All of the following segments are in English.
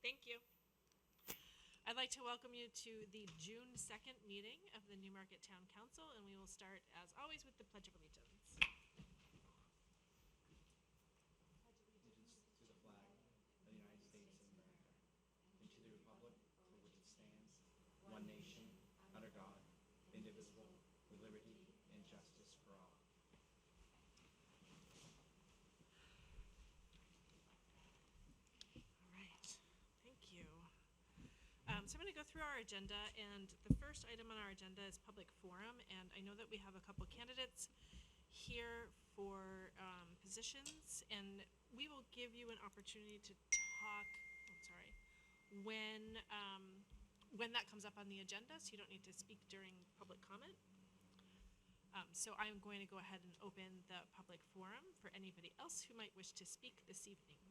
Thank you. I'd like to welcome you to the June 2nd meeting of the Newmarket Town Council, and we will start, as always, with the Pledge of Allegiance. Allegiance to the flag of the United States of America and to the republic for which it stands, one nation, under God, indivisible, with liberty and justice for all. All right, thank you. So I'm going to go through our agenda, and the first item on our agenda is public forum, and I know that we have a couple candidates here for positions, and we will give you an opportunity to talk, when that comes up on the agenda, so you don't need to speak during public comment. So I'm going to go ahead and open the public forum for anybody else who might wish to speak this evening.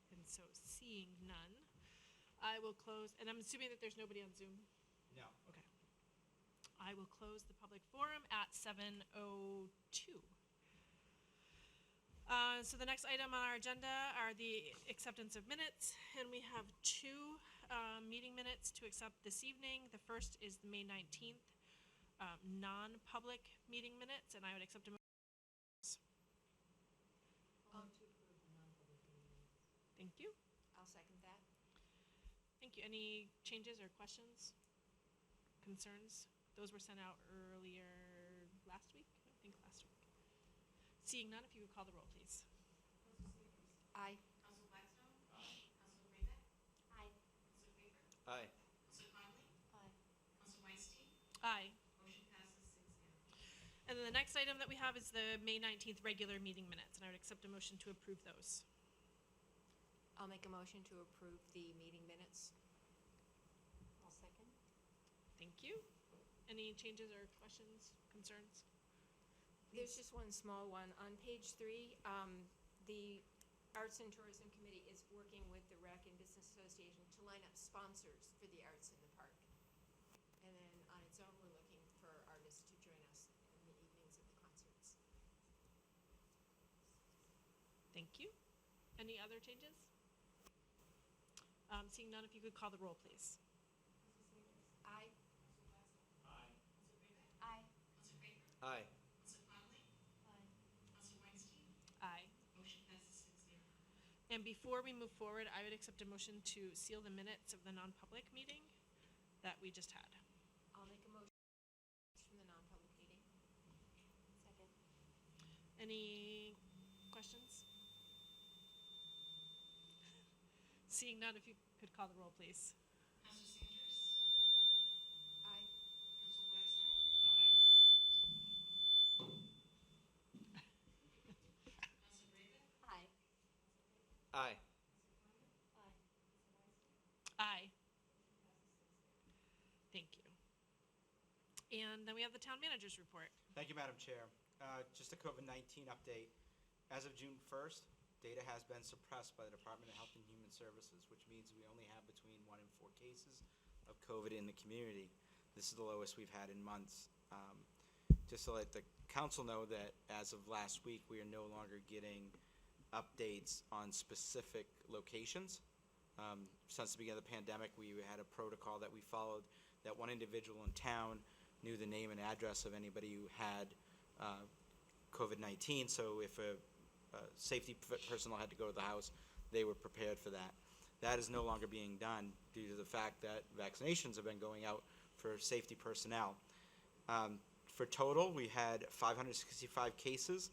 And so seeing none, I will close, and I'm assuming that there's nobody on Zoom? No. Okay. I will close the public forum at 7:02. So the next item on our agenda are the acceptance of minutes, and we have two meeting minutes to accept this evening. The first is the May 19th non-public meeting minutes, and I would accept a motion. To approve the non-public meeting minutes. Thank you. I'll second that. Thank you. Any changes or questions, concerns? Those were sent out earlier last week, I think last week. Seeing none, if you would call the roll, please. Aye. Council Blackstone? Aye. Council Brayback? Aye. Council Baker? Aye. Council Conley? Aye. Council Weinstein? Aye. Motion passes 6-0. And then the next item that we have is the May 19th regular meeting minutes, and I would accept a motion to approve those. I'll make a motion to approve the meeting minutes. I'll second. Thank you. Any changes or questions, concerns? There's just one small one. On page 3, the Arts and Tourism Committee is working with the Rec and Business Association to line up sponsors for the arts in the park. And then on its own, we're looking for artists to join us in the evenings of the concerts. Thank you. Any other changes? Seeing none, if you could call the roll, please. Aye. Aye. Aye. Council Baker? Aye. Council Conley? Aye. Council Weinstein? Aye. Motion passes 6-0. And before we move forward, I would accept a motion to seal the minutes of the non-public meeting that we just had. I'll make a motion from the non-public meeting. Second. Any questions? Seeing none, if you could call the roll, please. Council Sanders? Aye. Council Blackstone? Council Brayback? Aye. Aye. Aye. Aye. Thank you. And then we have the town manager's report. Thank you, Madam Chair. Just a COVID-19 update. As of June 1st, data has been suppressed by the Department of Health and Human Services, which means we only have between 1 and 4 cases of COVID in the community. This is the lowest we've had in months. Just to let the council know that as of last week, we are no longer getting updates on specific locations. Since the beginning of the pandemic, we had a protocol that we followed, that one individual in town knew the name and address of anybody who had COVID-19, so if a safety personnel had to go to the house, they were prepared for that. That is no longer being done due to the fact that vaccinations have been going out for safety personnel. For total, we had 565 cases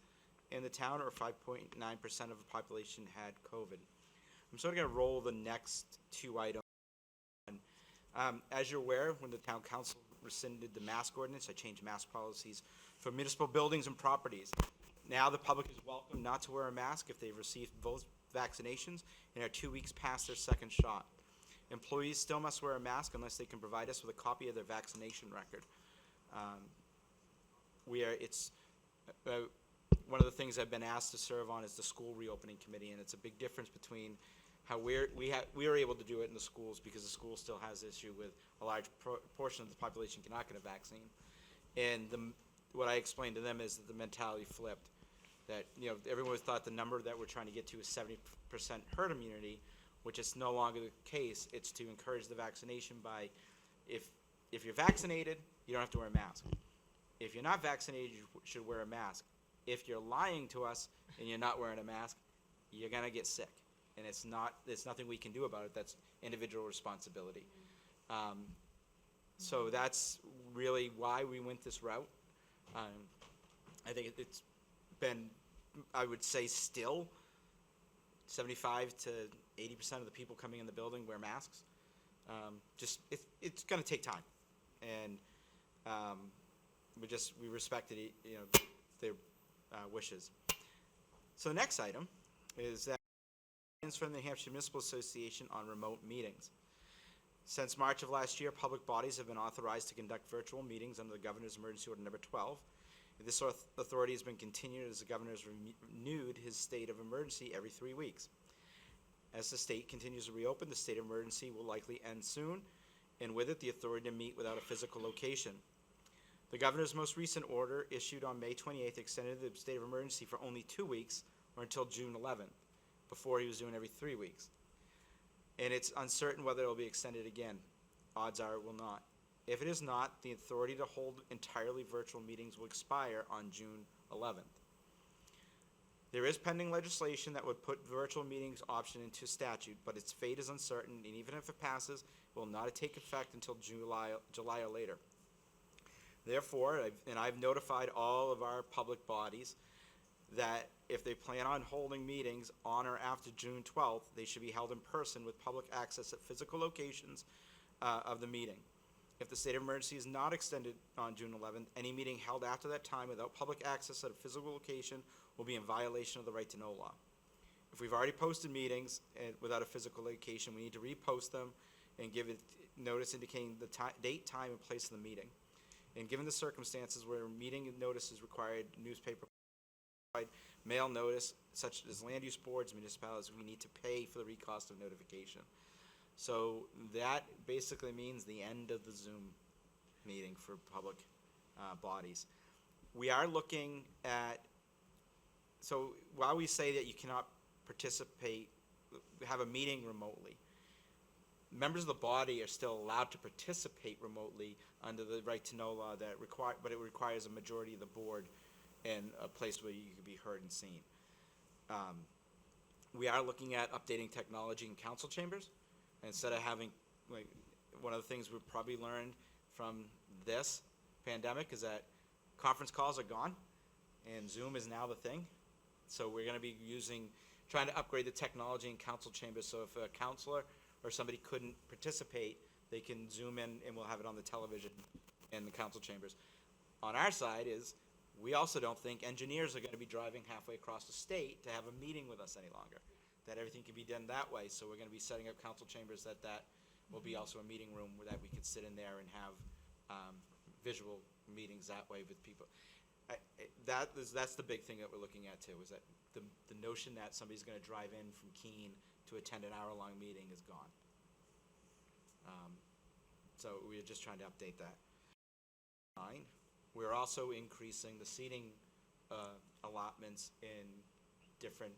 in the town, or 5.9% of the population had COVID. I'm sort of going to roll the next two items. As you're aware, when the town council rescinded the mask ordinance, I changed mask policies for municipal buildings and properties. Now the public is welcome not to wear a mask if they've received both vaccinations and are 2 weeks past their second shot. Employees still must wear a mask unless they can provide us with a copy of their vaccination record. One of the things I've been asked to serve on is the school reopening committee, and it's a big difference between how we are able to do it in the schools, because the school still has issue with a large portion of the population cannot get a vaccine. And what I explained to them is that the mentality flipped. That everyone thought the number that we're trying to get to is 70% herd immunity, which is no longer the case. It's to encourage the vaccination by, if you're vaccinated, you don't have to wear a mask. If you're not vaccinated, you should wear a mask. If you're lying to us and you're not wearing a mask, you're gonna get sick. And there's nothing we can do about it. That's individual responsibility. So that's really why we went this route. I think it's been, I would say still, 75 to 80% of the people coming in the building wear masks. It's gonna take time. And we respected their wishes. So the next item is that from the New Hampshire Municipal Association on remote meetings. Since March of last year, public bodies have been authorized to conduct virtual meetings under the Governor's Emergency Order Number 12. This authority has been continued as the Governor has renewed his state of emergency every 3 weeks. As the state continues to reopen, the state of emergency will likely end soon, and with it, the authority to meet without a physical location. The Governor's most recent order, issued on May 28th, extended the state of emergency for only 2 weeks, or until June 11th. Before he was doing every 3 weeks. And it's uncertain whether it will be extended again. Odds are it will not. If it is not, the authority to hold entirely virtual meetings will expire on June 11th. There is pending legislation that would put virtual meetings option into statute, but its fate is uncertain, and even if it passes, it will not take effect until July or later. Therefore, I've notified all of our public bodies that if they plan on holding meetings on or after June 12th, they should be held in person with public access at physical locations of the meeting. If the state of emergency is not extended on June 11th, any meeting held after that time without public access at a physical location will be in violation of the right to know law. If we've already posted meetings without a physical location, we need to repost them and give it notice indicating the date, time, and place of the meeting. And given the circumstances where meeting notice is required, newspaper, mail notice, such as land use boards, municipalities, we need to pay for the recost of notification. So that basically means the end of the Zoom meeting for public bodies. We are looking at, so while we say that you cannot participate, have a meeting remotely, members of the body are still allowed to participate remotely under the right to know law but it requires a majority of the board and a place where you can be heard and seen. We are looking at updating technology in council chambers. Instead of having, one of the things we've probably learned from this pandemic is that conference calls are gone, and Zoom is now the thing. So we're gonna be trying to upgrade the technology in council chambers, so if a counselor or somebody couldn't participate, they can Zoom in and we'll have it on the television in the council chambers. On our side is, we also don't think engineers are gonna be driving halfway across the state to have a meeting with us any longer. That everything can be done that way, so we're gonna be setting up council chambers that will be also a meeting room where that we could sit in there and have visual meetings that way with people. That's the big thing that we're looking at too, is that the notion that somebody's gonna drive in from Keene to attend an hour-long meeting is gone. So we're just trying to update that. We're also increasing the seating allotments in different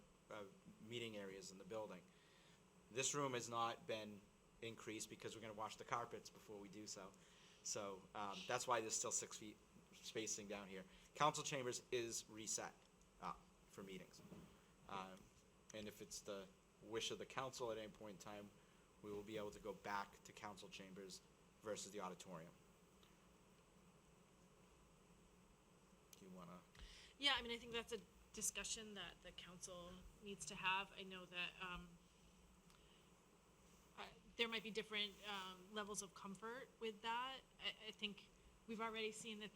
meeting areas in the building. This room has not been increased because we're gonna wash the carpets before we do so. So that's why there's still 6 feet spacing down here. Council chambers is reset for meetings. And if it's the wish of the council at any point in time, we will be able to go back to council chambers versus the auditorium. Do you wanna? Yeah, I mean, I think that's a discussion that the council needs to have. I know that there might be different levels of comfort with that. I think we've already seen that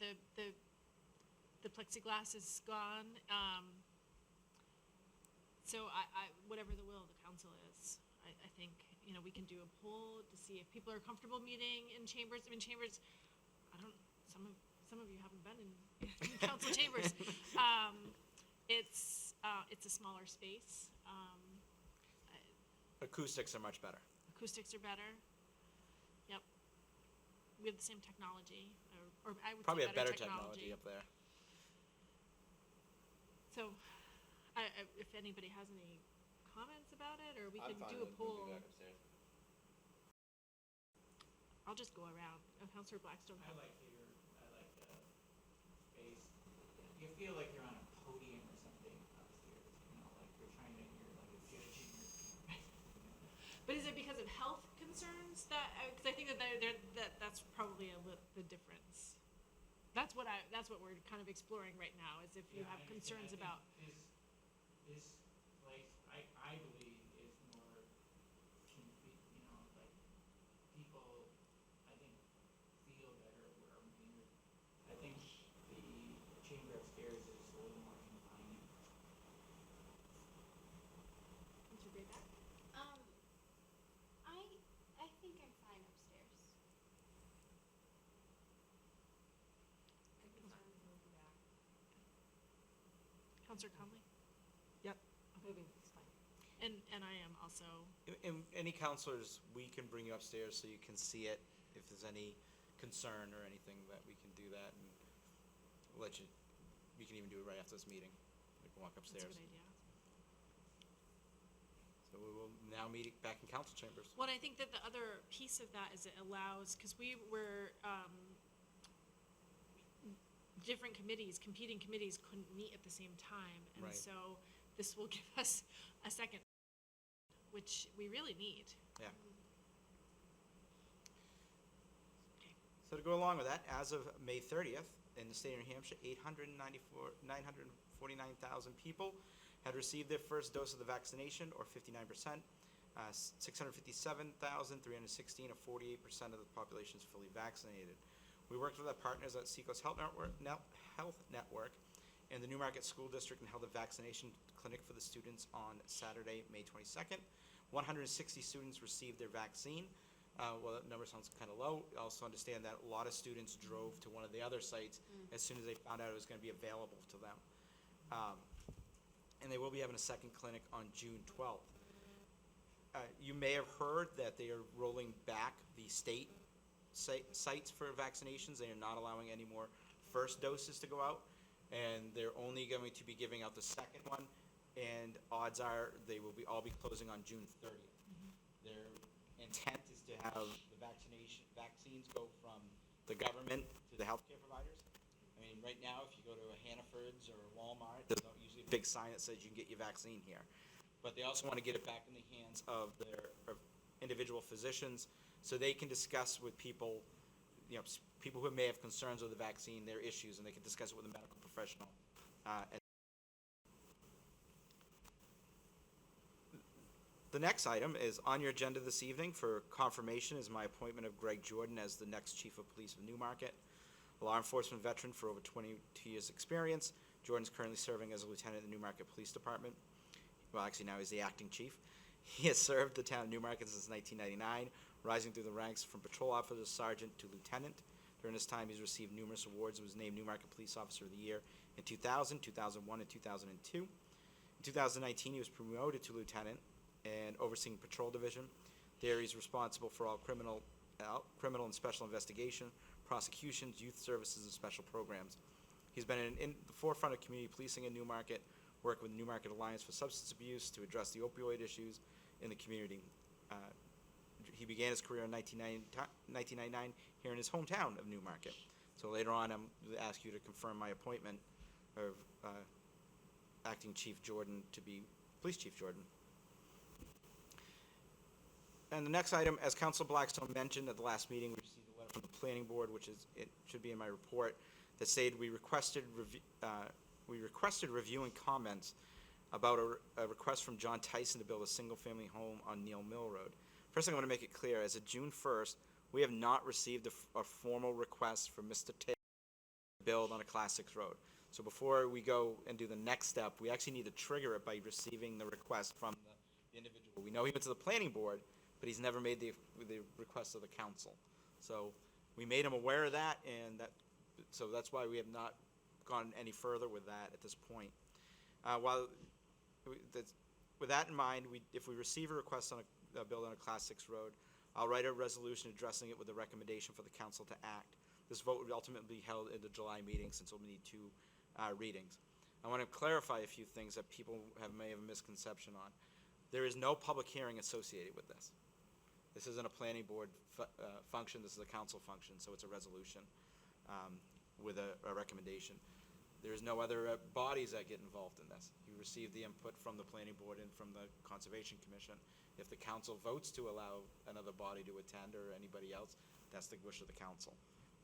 the plexiglass is gone. So whatever the will of the council is, I think, we can do a poll to see if people are comfortable meeting in chambers. I mean, chambers, some of you haven't been in council chambers. It's a smaller space. Acoustics are much better. Acoustics are better. Yep. We have the same technology, or I would Probably say a better technology up there. So, if anybody has any comments about it, or we I'm could fine do a with poll. moving back upstairs. I'll just go around. Counselor Blackstone. I like the space. You feel like you're on a podium or something upstairs, like you're trying to, you're like a judge in your. But is it because of health concerns that? Because I think that's probably the difference. That's what we're kind of exploring right now. Is if you Yeah, have I understand. concerns I think about. This place, I believe, is more, like, people, I think, feel better where, I think the chamber upstairs is a little more confining. Counselor Grayback? I think I'm fine upstairs. I'd be fine with moving back. Counselor Conley? Moving is fine. And I am also. And any counselors, we can bring you upstairs so you can see it. If there's any concern or anything, that we can do that, and we'll let you. We can even do it right after this meeting. We can walk That's upstairs. a good idea. So we will now meet back in council chambers. Well, I think that the other piece of that is it allows, because we were, different committees, competing committees couldn't meet at the same time. And Right. so this will give us a second, which we really need. Yeah. Okay. So to go along with that, as of May 30th, in the state of New Hampshire, 949,000 people had received their first dose of the vaccination, or 59%. 657,316, or 48% of the population is fully vaccinated. We worked with our partners at Seacoast Health Network and the Newmarket School District and held a vaccination clinic for the students on Saturday, May 22nd. 160 students received their vaccine. Well, that number sounds kind of low. Also understand that a lot of students drove to one of the other sites as soon as they found out it was going to be available to them. And they will be having a second clinic on June 12th. You may have heard that they are rolling back the state sites for vaccinations. They are not allowing any more first doses to go out, and they're only going to be giving out the second one, and odds are they will all be closing on June 30th. Their intent is to have the vaccines go from the government to the healthcare providers. I mean, right now, if you go to a Hannaford's or a Walmart, there's usually a big sign that says you can get your vaccine here. But they also want to get it back in the hands of their individual physicians, so they can discuss with people, people who may have concerns with the vaccine, their issues, and they can discuss it with a medical professional. The next item is on your agenda this evening for confirmation is my appointment of Greg Jordan as the next Chief of Police of Newmarket. A law enforcement veteran for over 22 years' experience, Jordan is currently serving as a lieutenant in the Newmarket Police Department. Well, actually, now he's the acting chief. He has served the town of Newmarket since 1999, rising through the ranks from patrol officer, sergeant to lieutenant. During this time, he's received numerous awards and was named Newmarket Police Officer of the Year in 2000, 2001, and 2002. In 2019, he was promoted to lieutenant and overseeing patrol division. There, he's responsible for all criminal and special investigation, prosecutions, youth services, and special programs. He's been in the forefront of community policing in Newmarket, worked with Newmarket Alliance for Substance Abuse to address the opioid issues in the community. He began his career in 1999 here in his hometown of Newmarket. So later on, I'm going to ask you to confirm my appointment of Acting Chief Jordan to be Police Chief Jordan. And the next item, as Councilor Blackstone mentioned at the last meeting, we received a letter from the Planning Board, it should be in my report, that stated we requested review and comments about a request from John Tyson to build a single-family home on Neal Mill Road. First thing I want to make it clear, as of June 1st, we have not received a formal request from Mr. Taylor to build on a Class 6 road. So before we go and do the next step, we actually need to trigger it by receiving the request from the individual. We know he went to the Planning Board, but he's never made the request of the council. So we made him aware of that, and so that's why we have not gone any further with that at this point. With that in mind, if we receive a request on a build on a Class 6 road, I'll write a resolution addressing it with a recommendation for the council to act. This vote would ultimately be held in the July meeting, since we'll need 2 readings. I want to clarify a few things that people may have a misconception on. There is no public hearing associated with this. This isn't a planning board function, this is a council function, so it's a resolution with a recommendation. There's no other bodies that get involved in this. You receive the input from the planning board and from the Conservation Commission. If the council votes to allow another body to attend or anybody else, that's the wish of the council.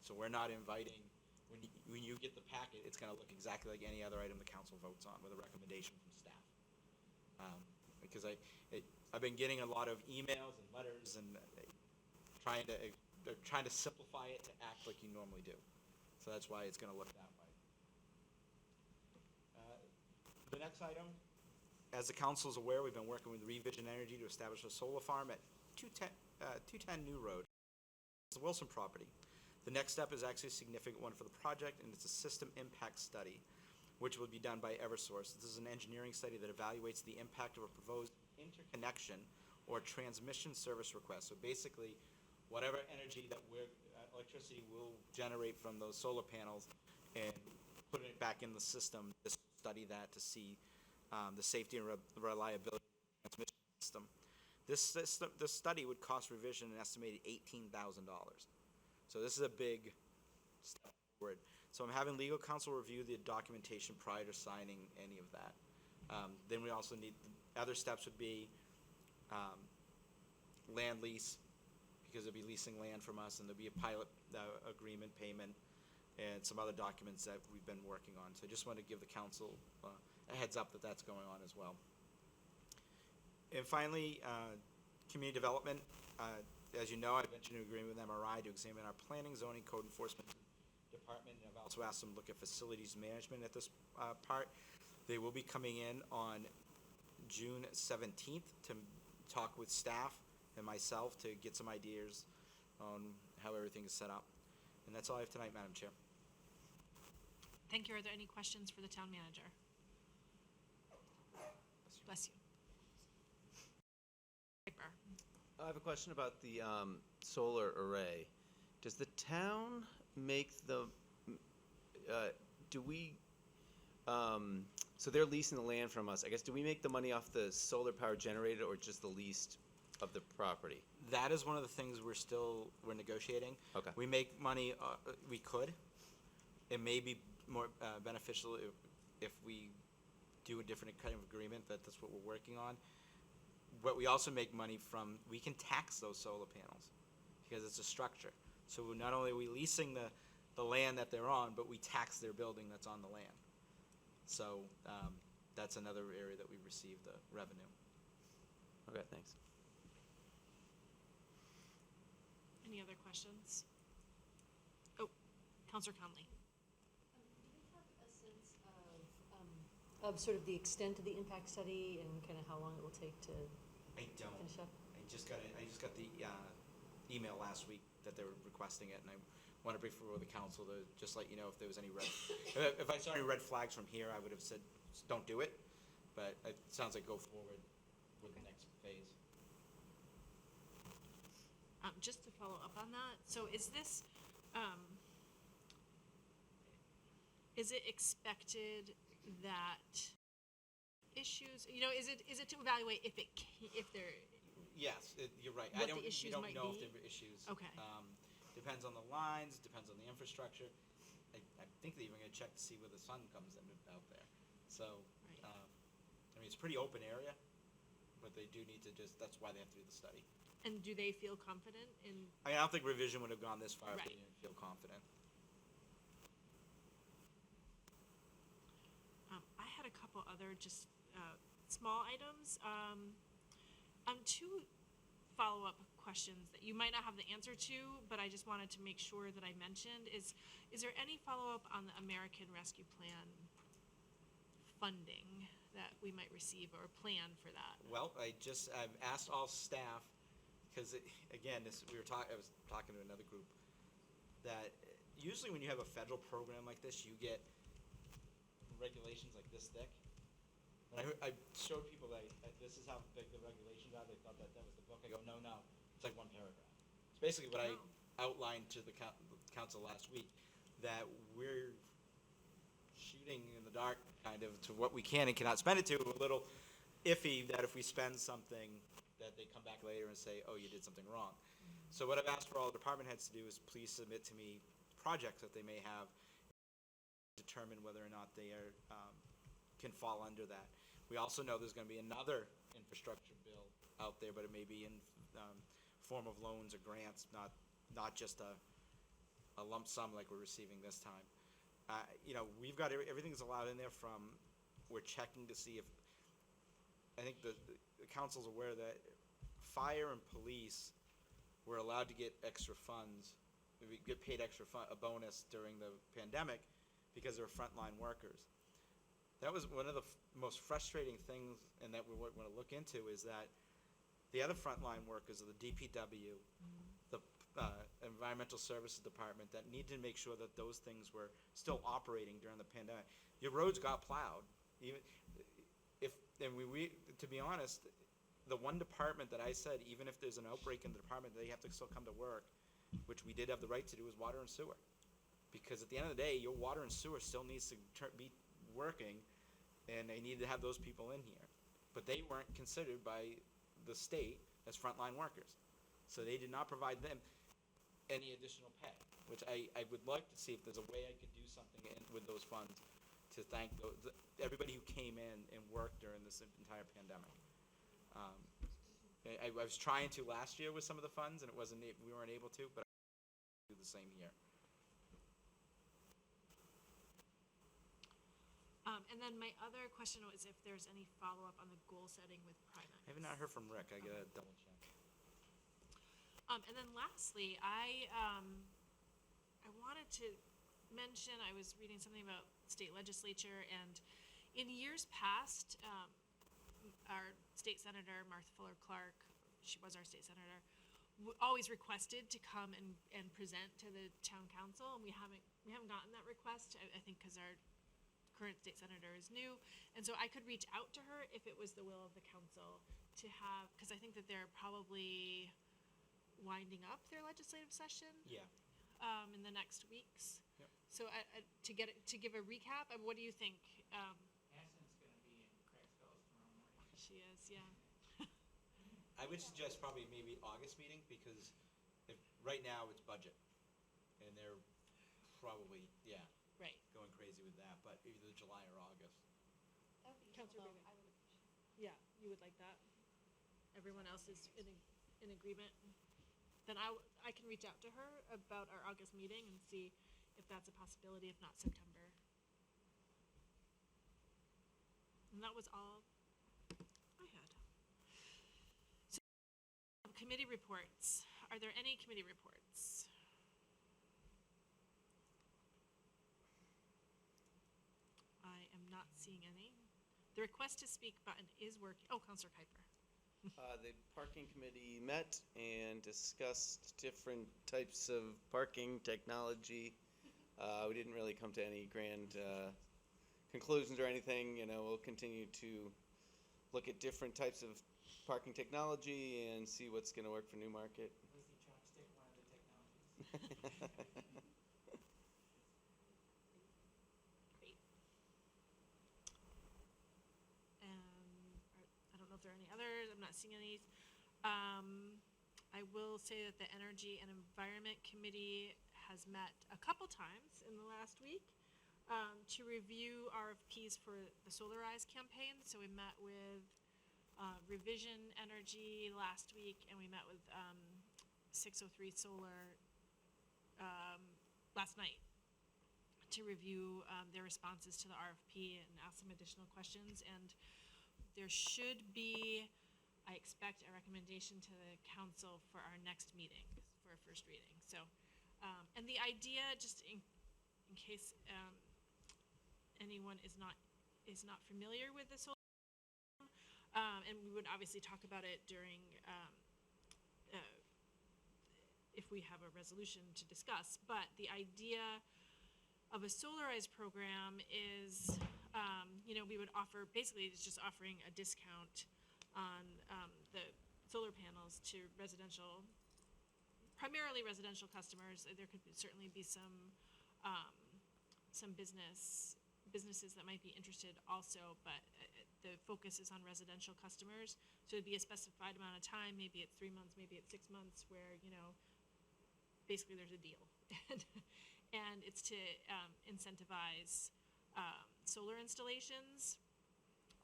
So we're not inviting, when you get the packet, it's gonna look exactly like any other item the council votes on with a recommendation from staff. Because I've been getting a lot of emails and letters and they're trying to simplify it to act like you normally do. So that's why it's gonna look that way. The next item, as the council is aware, we've been working with Revision Energy to establish a solar farm at 210 New Road. It's the Wilson property. The next step is actually a significant one for the project, and it's a system impact study, which will be done by Eversource. This is an engineering study that evaluates the impact of a proposed interconnection or transmission service request. So basically, whatever energy that electricity will generate from those solar panels and putting it back in the system, this study that to see the safety and reliability of the transmission system. This study would cost Revision an estimated $18,000. So this is a big step forward. So I'm having legal counsel review the documentation prior to signing any of that. Then we also need, other steps would be land lease, because they'll be leasing land from us, and there'll be a pilot agreement payment, and some other documents that we've been working on. So I just want to give the council a heads up that that's going on as well. And finally, community development. As you know, I've entered an agreement with MRI to examine our planning, zoning, code enforcement department, and I've also asked them to look at facilities management at this part. They will be coming in on June 17th to talk with staff and myself to get some ideas on how everything is set up. And that's all I have tonight, Madam Chair. Thank you. Are there any questions for the town manager? Bless you. Piper. I have a question about the solar array. Does the town make the, so they're leasing the land from us. I guess, do we make the money off the solar power generated or just the leased of the property? That is one of the things we're negotiating. Okay. We make money, we could. It may be more beneficial if we do a different kind of agreement, that's what we're working on. But we also make money from, we can tax those solar panels because it's a structure. So not only are we leasing the land that they're on, but we tax their building that's on the land. So that's another area that we receive the revenue. Okay, thanks. Any other questions? Oh, Counselor Conley. Do we have a sense of sort of the extent of the impact study and kind of how long it will take to I don't. finish up? I just got the email last week that they were requesting it, and I want to brief with the council to just let you know if there was any if I saw any red flags from here, I would have said, don't do it. But it sounds like go forward with the next phase. Just to follow up on that, so is this, is it expected that issues, is it to evaluate if there, Yes, you're right. What the We issues don't might know be? if there are issues. Okay. Depends on the lines, depends on the infrastructure. I think they're even gonna check to see where the sun comes in out there. So, Right. I mean, it's a pretty open area, but they do need to that's why they have to do the study. and do they feel confident in, I don't think Revision would have gone this far if Right. they didn't feel confident. I had a couple other just small items. Two follow-up questions that you might not have the answer to, but I just wanted to make sure that I mentioned is there any follow-up on the American Rescue Plan funding that we might receive or plan for that? Well, I've asked all staff, because again, I was talking to another group, that usually when you have a federal program like this, you get regulations like this thick. And I showed people this is how big the regulations are. They thought that was the book. I go, no, it's like one paragraph. It's basically what I outlined to the council last week, that we're shooting in the dark kind of to what we can and cannot spend it to, a little iffy that if we spend something, that they come back later and say, oh, you did something wrong. So what I've asked for all the department heads to do is please submit to me projects that they may have, determine whether or not they are, can fall under that. We also know there's gonna be another infrastructure bill out there, but it may be in, form of loans or grants, not just a lump sum like we're receiving this time. You know, we've got, everything's allowed in there from, we're checking to see if, I think the council's aware that fire and police were allowed to get extra funds, get paid extra a bonus during the pandemic because they were frontline workers. That was one of the most frustrating things, and that we want to look into, is that the other frontline workers of the DPW, the Environmental Services Department, that need to make sure that those things were still operating during the pandemic. Your roads got plowed, even if, and to be honest, the one department that I said, even if there's an outbreak in the department, they have to still come to work, which we did have the right to do, is water and sewer. Because at the end of the day, your water and sewer still needs to be working, and they need to have those people in here. But they weren't considered by the state as frontline workers. So they did not provide them any additional pay, which I would like to see if there's a way I could do something with those funds to thank everybody who came in and worked during this entire pandemic. I was trying to last year with some of the funds, and we weren't able to, but I'll do the same year. And then my other question was if there's any follow-up on the goal setting with Primex. I have not heard from Rick. I gotta double check. And then lastly, I wanted to mention, I was reading something about state legislature, and in years past, our state senator, Martha Fuller Clark, she was our state senator, always requested to come and present to the town council, and we haven't gotten that request, I think because our current state senator is new, and so I could reach out to her if it was the will of the council to have, because I think that they're probably winding up their legislative session. Yeah. In the next weeks. Yep. So to give a recap, what do you think? Aston's gonna be in Craig's Fellows tomorrow morning. She is, yeah. I would suggest probably maybe August meeting, because right now it's budget, and they're probably, Right. going crazy with that, but either July or August. That would be Counselor helpful. Biggs. I would appreciate it. Yeah, you would like that? Everyone else is in agreement? Then I can reach out to her about our August meeting and see if that's a possibility, if not September. And that was all I had. So, committee reports. Are there any committee reports? I am not seeing any. The request to speak button is working. Oh, Counselor Kuiper. The parking committee met and discussed different types of parking technology. We didn't really come to any grand conclusions or anything. You know, we'll continue to look at different types of parking technology and see what's going to work for Newmarket. Was the chopstick one of the technologies? Great. I don't know if there are any others. I'm not seeing any. I will say that the Energy and Environment Committee has met a couple times in the last week to review RFPs for the Solarize campaign. So we met with Revision Energy last week, and we met with 603 Solar last night to review their responses to the RFP and ask some additional questions. And there should be, I expect, a recommendation to the council for our next meeting, for a first reading. So, and the idea, just in case anyone is not familiar with the solar, and we would obviously talk about it during, if we have a resolution to discuss, but the idea of a Solarize program is, we would offer, basically it's just offering a discount on the solar panels to primarily residential customers. There could certainly be some businesses that might be interested also, but the focus is on residential customers. So it'd be a specified amount of time, maybe it's 3 months, maybe it's 6 months, where, basically there's a deal. And it's to incentivize solar installations.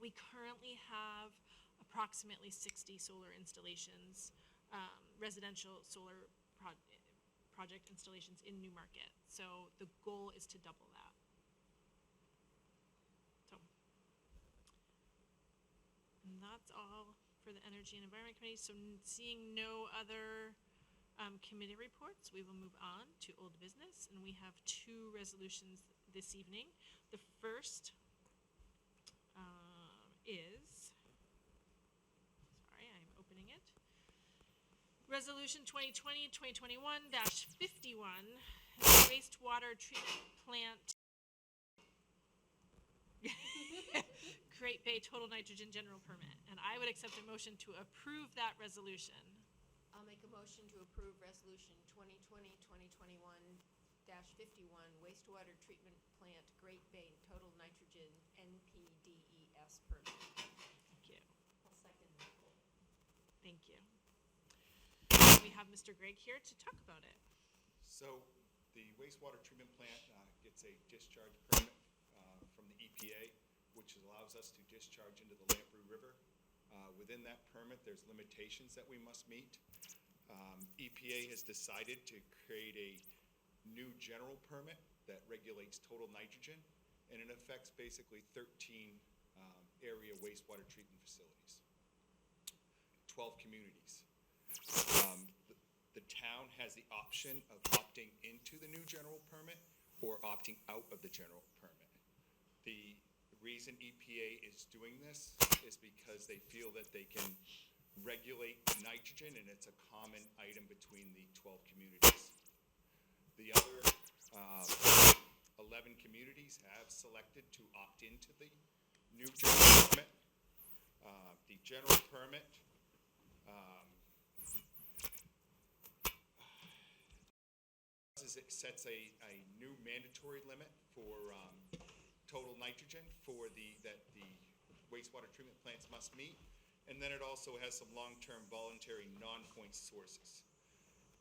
We currently have approximately 60 solar installations, residential solar project installations in Newmarket. So the goal is to double that. So, and that's all for the Energy and Environment Committee. So seeing no other committee reports, we will move on to old business, and we have 2 resolutions this evening. The first is, sorry, I'm opening it. Resolution 2020-2021-51, wastewater treatment plant Great Bay Total Nitrogen General Permit. And I would accept a motion to approve that resolution. I'll make a motion to approve Resolution 2020-2021-51, wastewater treatment plant Great Bay Total Nitrogen NPDES permit. Thank you. I'll second that. Thank you. We have Mr. Gregg here to talk about it. So the wastewater treatment plant gets a discharge permit from the EPA, which allows us to discharge into the Lamprey River. Within that permit, there's limitations that we must meet. EPA has decided to create a new general permit that regulates total nitrogen, and it affects basically 13 area wastewater treatment facilities, 12 communities. The town has the option of opting into the new general permit or opting out of the general permit. The reason EPA is doing this is because they feel that they can regulate nitrogen, and it's a common item between the 12 communities. The other 11 communities have selected to opt into the new general permit. The general permit it sets a new mandatory limit for total nitrogen that the wastewater treatment plants must meet, and then it also has some long-term voluntary non-point sources.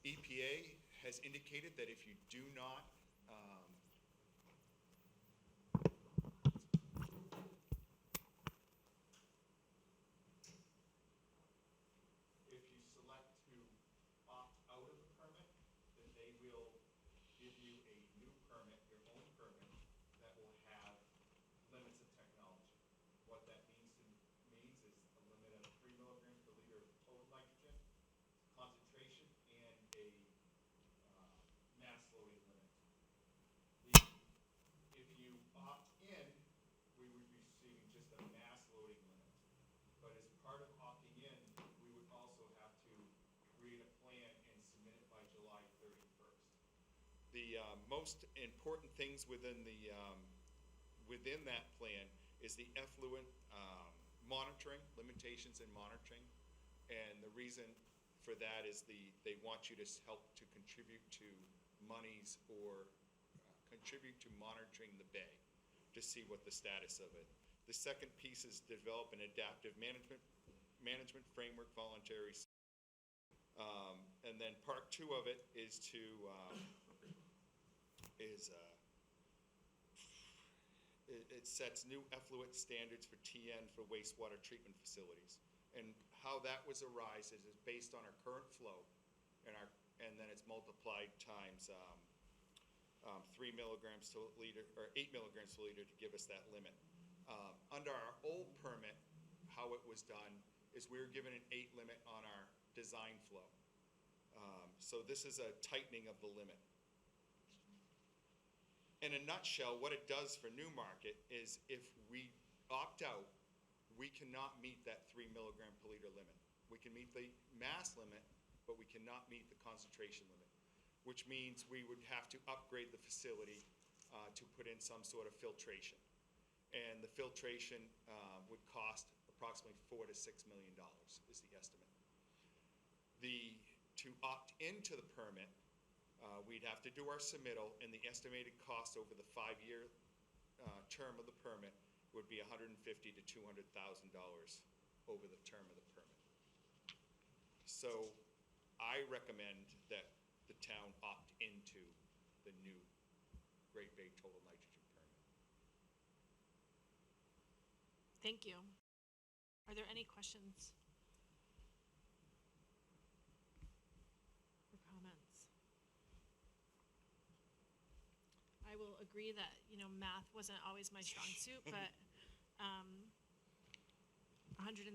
EPA has indicated that if you do not if you select to opt out of the permit, then they will give you a new permit, your own permit, that will have limits of technology. What that means is a limit of 3 milligrams per liter of total nitrogen concentration and a mass loading limit. If you opt in, we would be receiving just a mass loading limit. But as part of opting in, we would also have to create a plan and submit it by July 31st. The most important things within that plan is the effluent monitoring, limitations in monitoring. And the reason for that is they want you to help to contribute to monies or contribute to monitoring the bay to see what the status of it. The second piece is develop an adaptive management framework, voluntary. And then part 2 of it is to it sets new effluent standards for TN for wastewater treatment facilities. And how that was arise is based on our current flow, and then it's multiplied times 3 milligrams to liter, or 8 milligrams to liter to give us that limit. Under our old permit, how it was done is we were given an 8 limit on our design flow. So this is a tightening of the limit. In a nutshell, what it does for Newmarket is if we opt out, we cannot meet that 3 milligram per liter limit. We can meet the mass limit, but we cannot meet the concentration limit, which means we would have to upgrade the facility to put in some sort of filtration. And the filtration would cost approximately $4 to $6 million is the estimate. To opt into the permit, we'd have to do our submittal, and the estimated cost over the 5-year term of the permit would be $150,000 to $200,000 over the term of the permit. So I recommend that the town opt into the new Great Bay Total Nitrogen Permit. Thank you. Are there any questions? Or comments? I will agree that, math wasn't always my strong suit, but, $160,000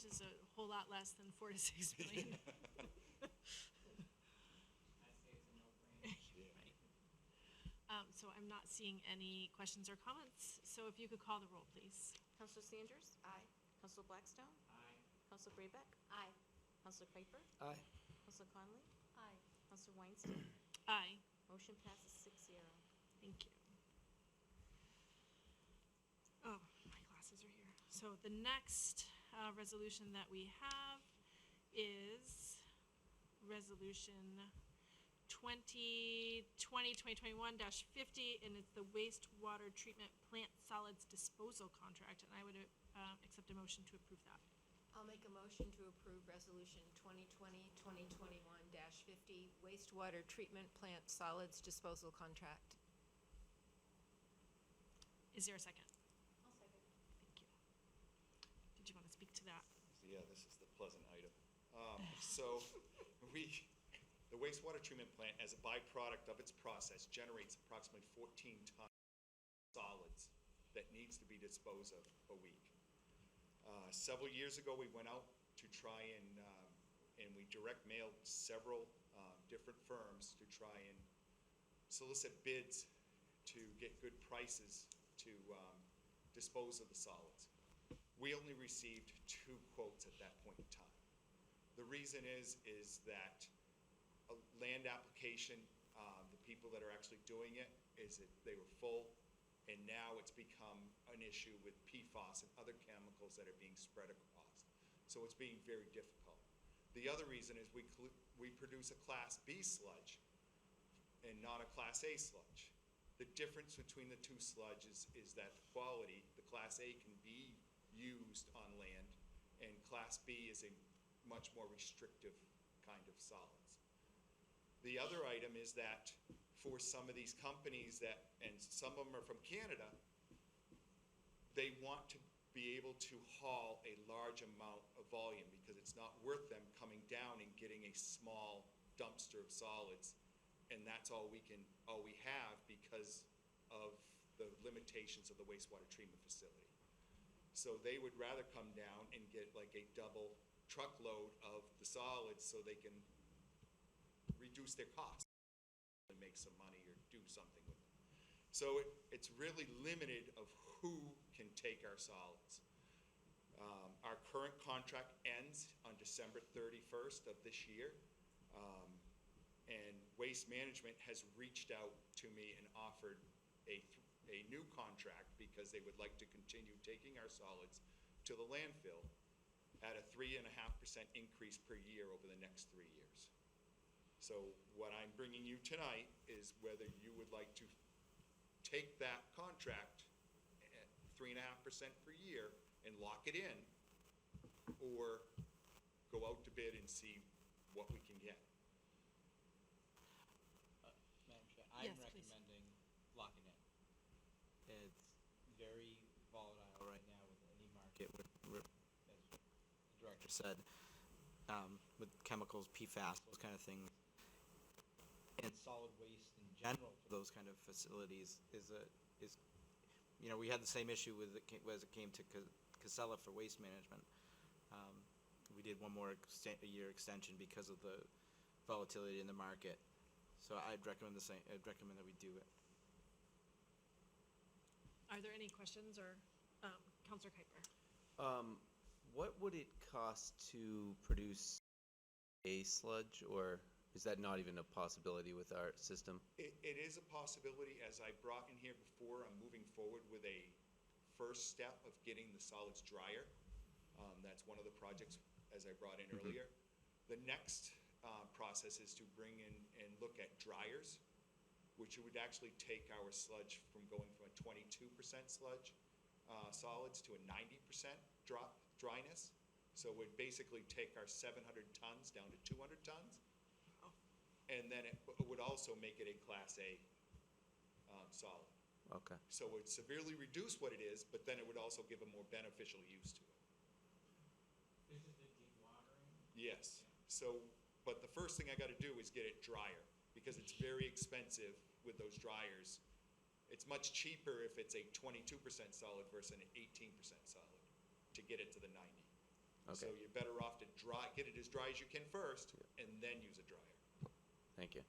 is a whole lot less than 4 to 6 million. I say it's a no-brainer. Right. So I'm not seeing any questions or comments, so if you could call the roll, please. Counselor Sanders? Aye. Counselor Blackstone? Aye. Counselor Braybeck? Aye. Counselor Kuiper? Aye. Counselor Conley? Aye. Counselor Weinstein? Aye. Motion passes 6-0. Thank you. Oh, my glasses are here. So the next resolution that we have is Resolution 2020-2021-50, and it's the wastewater treatment plant solids disposal contract, and I would accept a motion to approve that. I'll make a motion to approve Resolution 2020-2021-50 wastewater treatment plant solids disposal contract. Is there a second? I'll second. Thank you. Did you want to speak to that? Yeah, this is the pleasant item. So the wastewater treatment plant, as a byproduct of its process, generates approximately 14 tons of solids that needs to be disposed of a week. Several years ago, we went out to try and we direct mailed several different firms to try and solicit bids to get good prices to dispose of the solids. We only received 2 quotes at that point in time. The reason is that a land application, the people that are actually doing it, is that they were full, and now it's become an issue with PFAS and other chemicals that are being spread across. So it's being very difficult. The other reason is we produce a Class B sludge and not a Class A sludge. The difference between the 2 sludges is that the quality, the Class A can be used on land, and Class B is a much more restrictive kind of solids. The other item is that for some of these companies and some of them are from Canada, they want to be able to haul a large amount of volume because it's not worth them coming down and getting a small dumpster of solids, and that's all we have because of the limitations of the wastewater treatment facility. So they would rather come down and get like a double truckload of the solids so they can reduce their costs and make some money or do something with it. So it's really limited of who can take our solids. Our current contract ends on December 31st of this year. And Waste Management has reached out to me and offered a new contract because they would like to continue taking our solids to the landfill at a 3.5% increase per year over the next 3 years. So what I'm bringing you tonight is whether you would like to take that contract at 3.5% per year and lock it in, or go out to bid and see what we can get. Madam Chair, Yes, I'm please. recommending locking in. It's very volatile right now with any market, as the director said, with chemicals, PFAS, those kind of things. And solid waste in general for those kind of facilities is we had the same issue as it came to Casella for waste management. We did one more year extension because of the volatility in the market. So I'd recommend I'd recommend that we do it. Are there any questions or, Counselor Kuiper? What would it cost to produce a sludge, or is that not even a possibility with our system? It is a possibility. As I brought in here before, I'm moving forward with a first step of getting the solids drier. That's one of the projects as I brought in earlier. The next process is to bring in and look at dryers, which would actually take our sludge from going from a 22% sludge, solids to a 90% dryness. So we'd basically take our 700 tons down to 200 tons. And then it would also make it a Class A solid. Okay. So it would severely reduce what it is, but then it would also give a more beneficial use to it. This is the dewatering. Yes. So, but the first thing I gotta do is get it drier, because it's very expensive with those dryers. It's much cheaper if it's a 22% solid versus an 18% solid to get it to the 90. So Okay. you're better off to get it as dry as you can first, and then use a dryer. Thank you.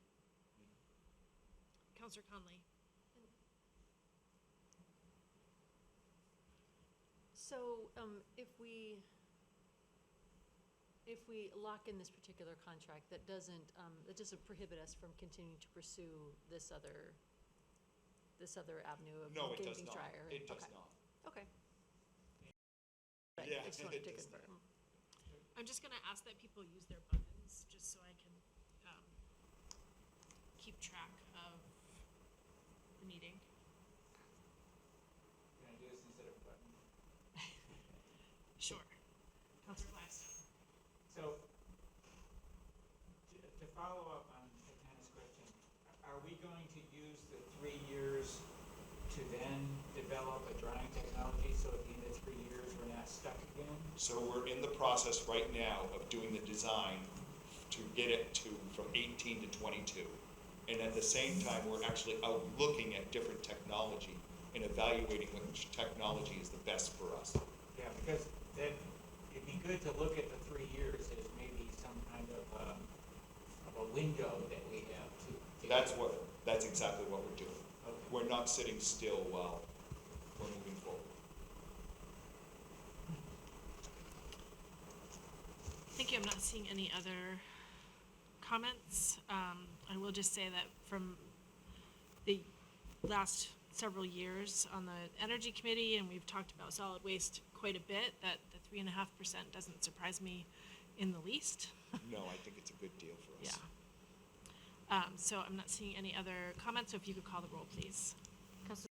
Counselor Conley? So, if we lock in this particular contract, that doesn't prohibit us from continuing to pursue this other avenue of No, it getting does things not. drier? It does Okay. not. Okay. Right, Yeah, I just wanted it to does not. confirm. I'm just gonna ask that people use their buttons, just so I can, keep track of the meeting. Can I do this instead of a button? Sure. Counselor Blackstone? So, to follow up on Tatiana's question, are we going to use the 3 years to then develop a drying technology, so at the end of 3 years, we're not stuck again? So we're in the process right now of doing the design to get it from 18 to 22. And at the same time, we're actually out looking at different technology and evaluating which technology is the best for us. Yeah, because then it'd be good to look at the 3 years as maybe some kind of a window that we have to. That's exactly what we're doing. Okay. We're not sitting still while we're moving forward. Thank you. I'm not seeing any other comments. I will just say that from the last several years on the Energy Committee, and we've talked about solid waste quite a bit, that the 3.5% doesn't surprise me in the least. No, I think it's a good deal for Yeah. us. So I'm not seeing any other comments, so if you could call the roll, please. Counselor.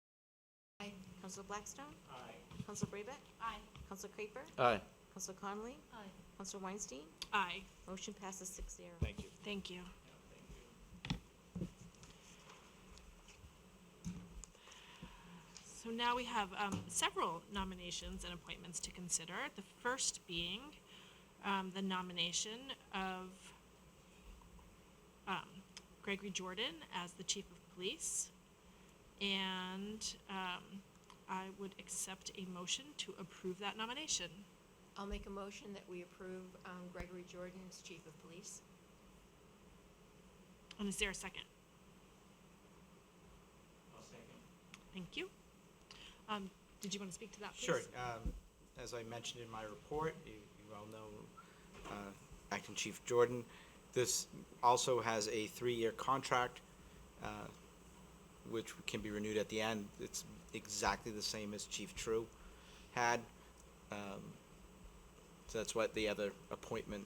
Aye. Counselor Blackstone. Aye. Counselor Brayback. Aye. Counselor Creeper. Aye. Counselor Conley. Aye. Counselor Weinstein. Aye. Motion passes 6-0. Thank you. Thank you. Yeah, thank you. So now we have several nominations and appointments to consider. The first being the nomination of Gregory Jordan as the Chief of Police. And I would accept a motion to approve that nomination. I'll make a motion that we approve Gregory Jordan as Chief of Police. And is there a second? I'll second. Thank you. Did you want to speak to that, please? Sure. As I mentioned in my report, you all know Acting Chief Jordan. This also has a 3-year contract, which can be renewed at the end. It's exactly the same as Chief True had. So that's what the other appointment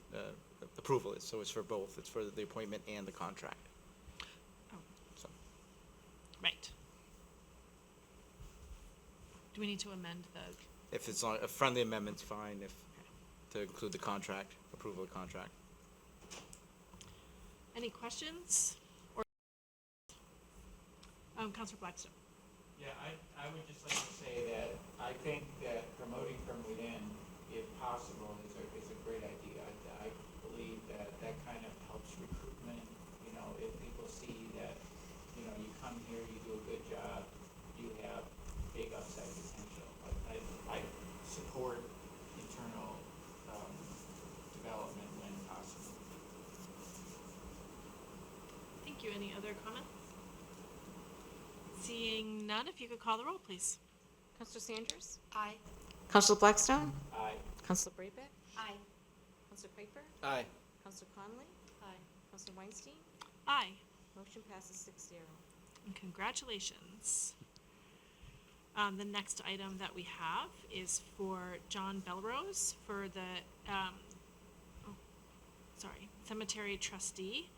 approval is. So it's for both. It's for the appointment and the contract. Oh. So Right. Do we need to amend the, if it's on a friendly amendment's fine. If to include the contract, approval of contract. any questions? Or, Counselor Blackstone? Yeah, I would just like to say that I think that promoting from within, if possible, is a great idea. I believe that kind of helps recruitment. You know, if people see that, you know, you come here, you do a good job, you have big upside potential. I support internal development when possible. Thank you. Any other comments? Seeing none, if you could call the roll, please. Counselor Sanders. Aye. Counselor Blackstone. Aye. Counselor Brayback. Aye. Counselor Creeper. Aye. Counselor Conley. Aye. Counselor Weinstein. Aye. Motion passes 6-0. And congratulations. The next item that we have is for John Belrose for the, cemetery trustee,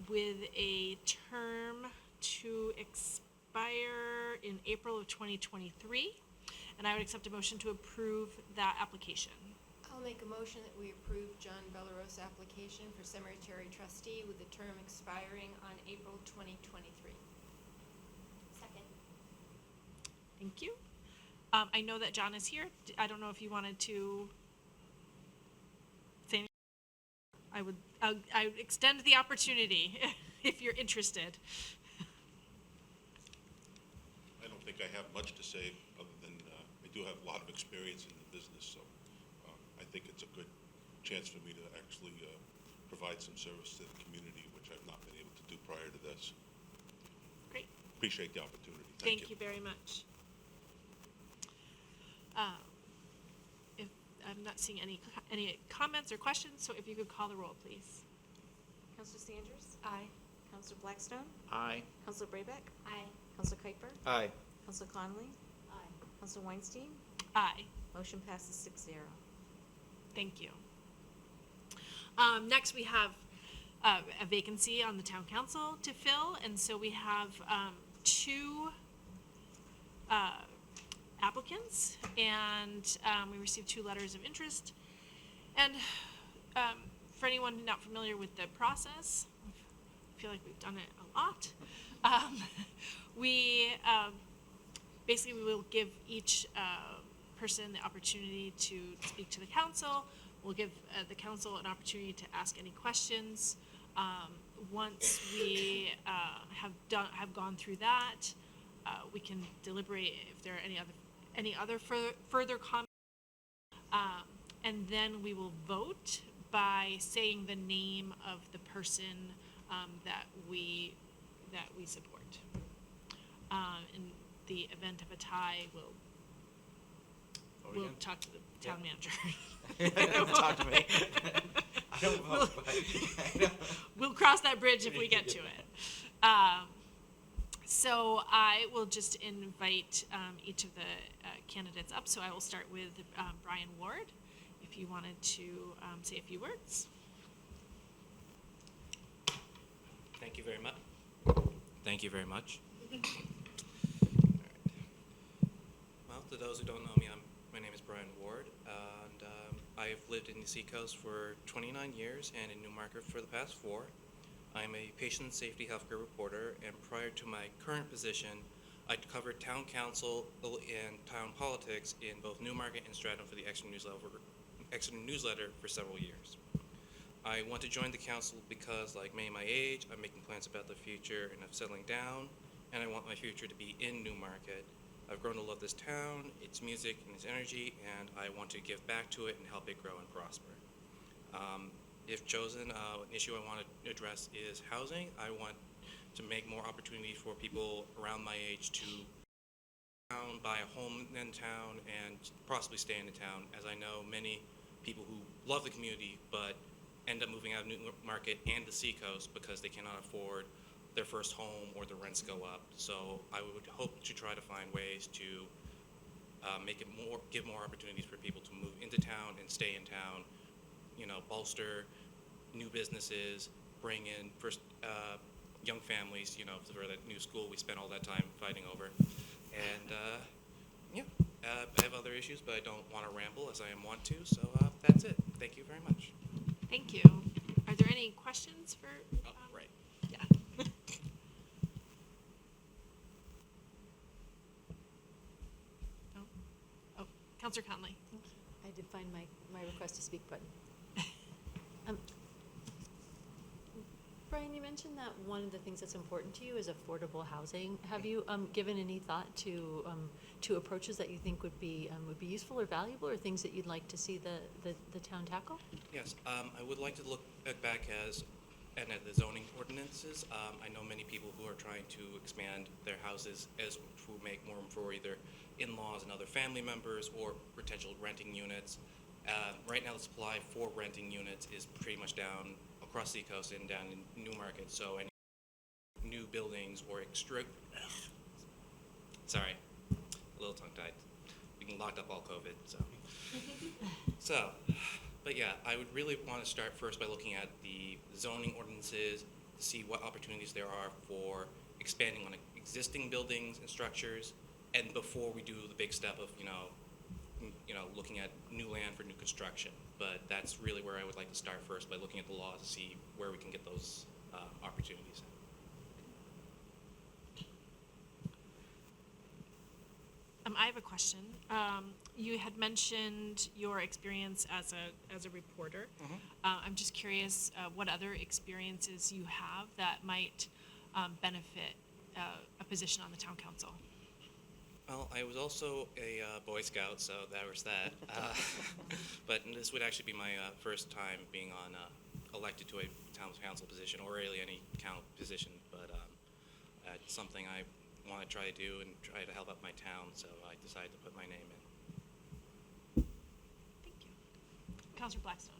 with a term to expire expire in April of 2023. And I would accept a motion to approve that application. I'll make a motion that we approve John Bellero's application for cemetery trustee with the term expiring on April 2023. Second. Thank you. I know that John is here. I don't know if you wanted to say anything. I would extend the opportunity if you're interested. I don't think I have much to say, other than I do have a lot of experience in the business, so I think it's a good chance for me to actually provide some service to the community, which I've not been able to do prior to this. Great. Appreciate the opportunity. Thank you very much. If I'm not seeing any comments or questions, so if you could call the roll, please. Counselor Sanders? Aye. Counselor Blackstone? Aye. Counselor Brayback? Aye. Counselor Kuiper? Aye. Counselor Conley? Aye. Counselor Weinstein? Aye. Motion passes 6-0. Thank you. Next, we have a vacancy on the town council to fill, and so we have two applicants, and we received 2 letters of interest. And for anyone not familiar with the process, I feel like we've done it a lot. We basically we will give each person the opportunity to speak to the council. We'll give the council an opportunity to ask any questions. Once we have gone through that, we can deliberate if there are any other further comments, and then we will vote by saying the name of the person that we support. In the event of a tie, we'll talk to the town manager. Don't talk to me. I don't vote, but I know. We'll cross that bridge if we get to it. So I will just invite each of the candidates up. So I will start with Brian Ward, if you wanted to say a few words. Thank you very much. Thank you very much. Well, to those who don't know me, my name is Brian Ward, and I have lived in the Seacoast for 29 years and in Newmarket for the past 4. I'm a patient safety healthcare reporter, and prior to my current position, I covered town council and town politics in both Newmarket and Stratham for the Exeter Newsletter for several years. I want to join the council because, like many my age, I'm making plans about the future and of settling down, and I want my future to be in Newmarket. I've grown to love this town, its music, and its energy, and I want to give back to it and help it grow and prosper. If chosen, an issue I want to address is housing. I want to make more opportunities for people around my age to buy a home in town and possibly stay in the town, as I know many people who love the community but end up moving out of Newmarket and the Seacoast because they cannot afford their first home or the rents go up. So I would hope to try to find ways to give more opportunities for people to move into town and stay in town, bolster new businesses, bring in first young families, for that new school we spent all that time fighting over. And I have other issues, but I don't want to ramble as I want to, so that's it. Thank you very much. Thank you. Are there any questions for? Right. Yeah. No? Oh, Councillor Conley. I did find my request to speak button. Brian, you mentioned that one of the things that's important to you is affordable housing. Have you given any thought to approaches that you think would be useful or valuable, or things that you'd like to see the town tackle? Yes, I would like to look back at the zoning ordinances. I know many people who are trying to expand their houses to make more room for either in-laws and other family members or potential renting units. Right now, the supply for renting units is pretty much down across the coast and down in Newmarket. So any new buildings or sorry, a little tongue-tied. We can locked up all COVID, so. But yeah, I would really want to start first by looking at the zoning ordinances to see what opportunities there are for expanding on existing buildings and structures, and before we do the big step of, looking at new land for new construction. But that's really where I would like to start first, by looking at the law to see where we can get those opportunities. I have a question. You had mentioned your experience as a reporter. I'm just curious what other experiences you have that might benefit a position on the town council. Well, I was also a Boy Scout, so there was that. But this would actually be my first time being elected to a town council position, or really any town position. But it's something I want to try to do and try to help out my town, so I decided to put my name in. Thank you. Councilor Blackstone.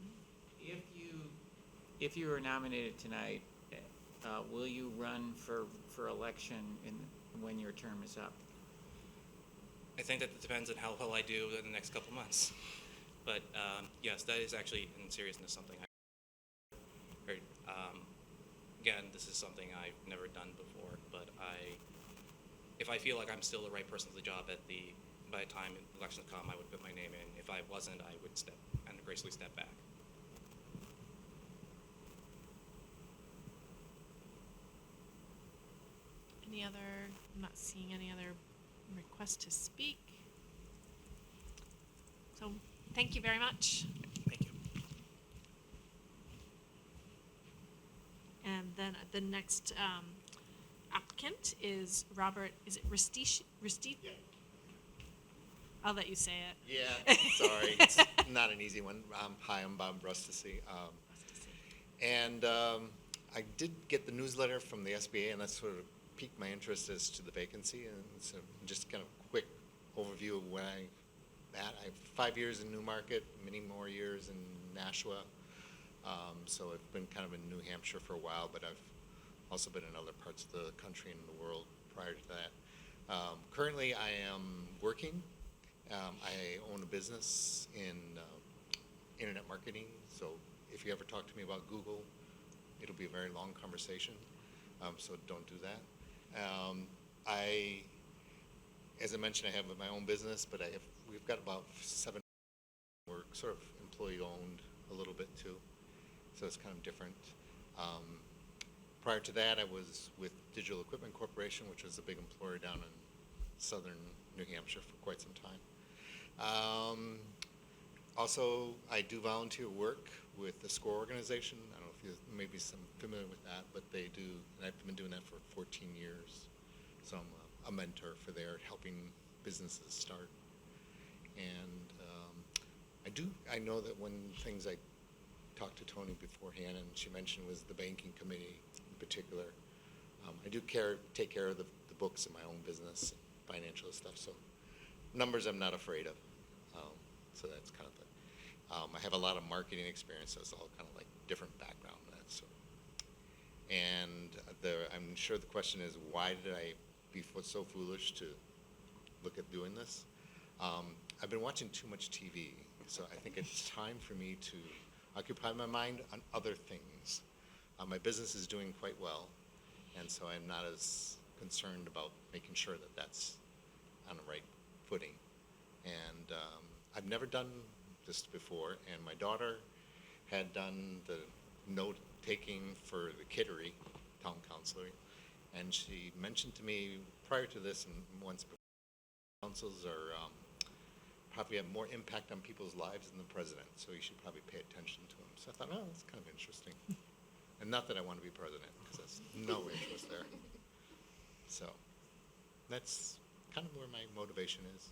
If you are nominated tonight, will you run for election when your term is up? I think that it depends on how well I do in the next couple months. But yes, that is actually, in seriousness, something I heard. Again, this is something I've never done before, but if I feel like I'm still the right person for the job by the time elections come, I would put my name in. If I wasn't, I would gracefully step back. I'm not seeing any other requests to speak. So, thank you very much. Thank you. And then the next applicant is Robert, is it Ristich? Yeah. I'll let you say it. Yeah, sorry, it's not an easy one. Hi, I'm Bob Rustici. And I did get the newsletter from the SBA, and that sort of piqued my interest as to the vacancy. And so just kind of quick overview of where I'm at. I have 5 years in Newmarket, many more years in Nashua. So I've been kind of in New Hampshire for a while, but I've also been in other parts of the country and the world prior to that. Currently, I am working. I own a business in internet marketing, so if you ever talk to me about Google, it'll be a very long conversation, so don't do that. As I mentioned, I have my own business, but we've got about 7. We're sort of employee-owned a little bit too, so it's kind of different. Prior to that, I was with Digital Equipment Corporation, which was a big employer down in southern New Hampshire for quite some time. Also, I do volunteer work with the SCORE organization. I don't know if you're maybe familiar with that, but they do, and I've been doing that for 14 years. So I'm a mentor for there, helping businesses start. And I know that one things I talked to Tony beforehand, and she mentioned was the banking committee in particular. I do take care of the books in my own business, financial stuff, so numbers I'm not afraid of. So that's kind of the, I have a lot of marketing experience, so it's all kind of like different background in that. So, and I'm sure the question is, why did I be so foolish to look at doing this? I've been watching too much TV, so I think it's time for me to occupy my mind on other things. My business is doing quite well, and so I'm not as concerned about making sure that that's on the right footing. And I've never done this before, and my daughter had done the note-taking for the Kittery Town Council, and she mentioned to me prior to this and once before, councils are probably have more impact on people's lives than the president, so you should probably pay attention to him. So I thought, oh, that's kind of interesting. And not that I want to be president, because that's no interest there. So that's kind of where my motivation is.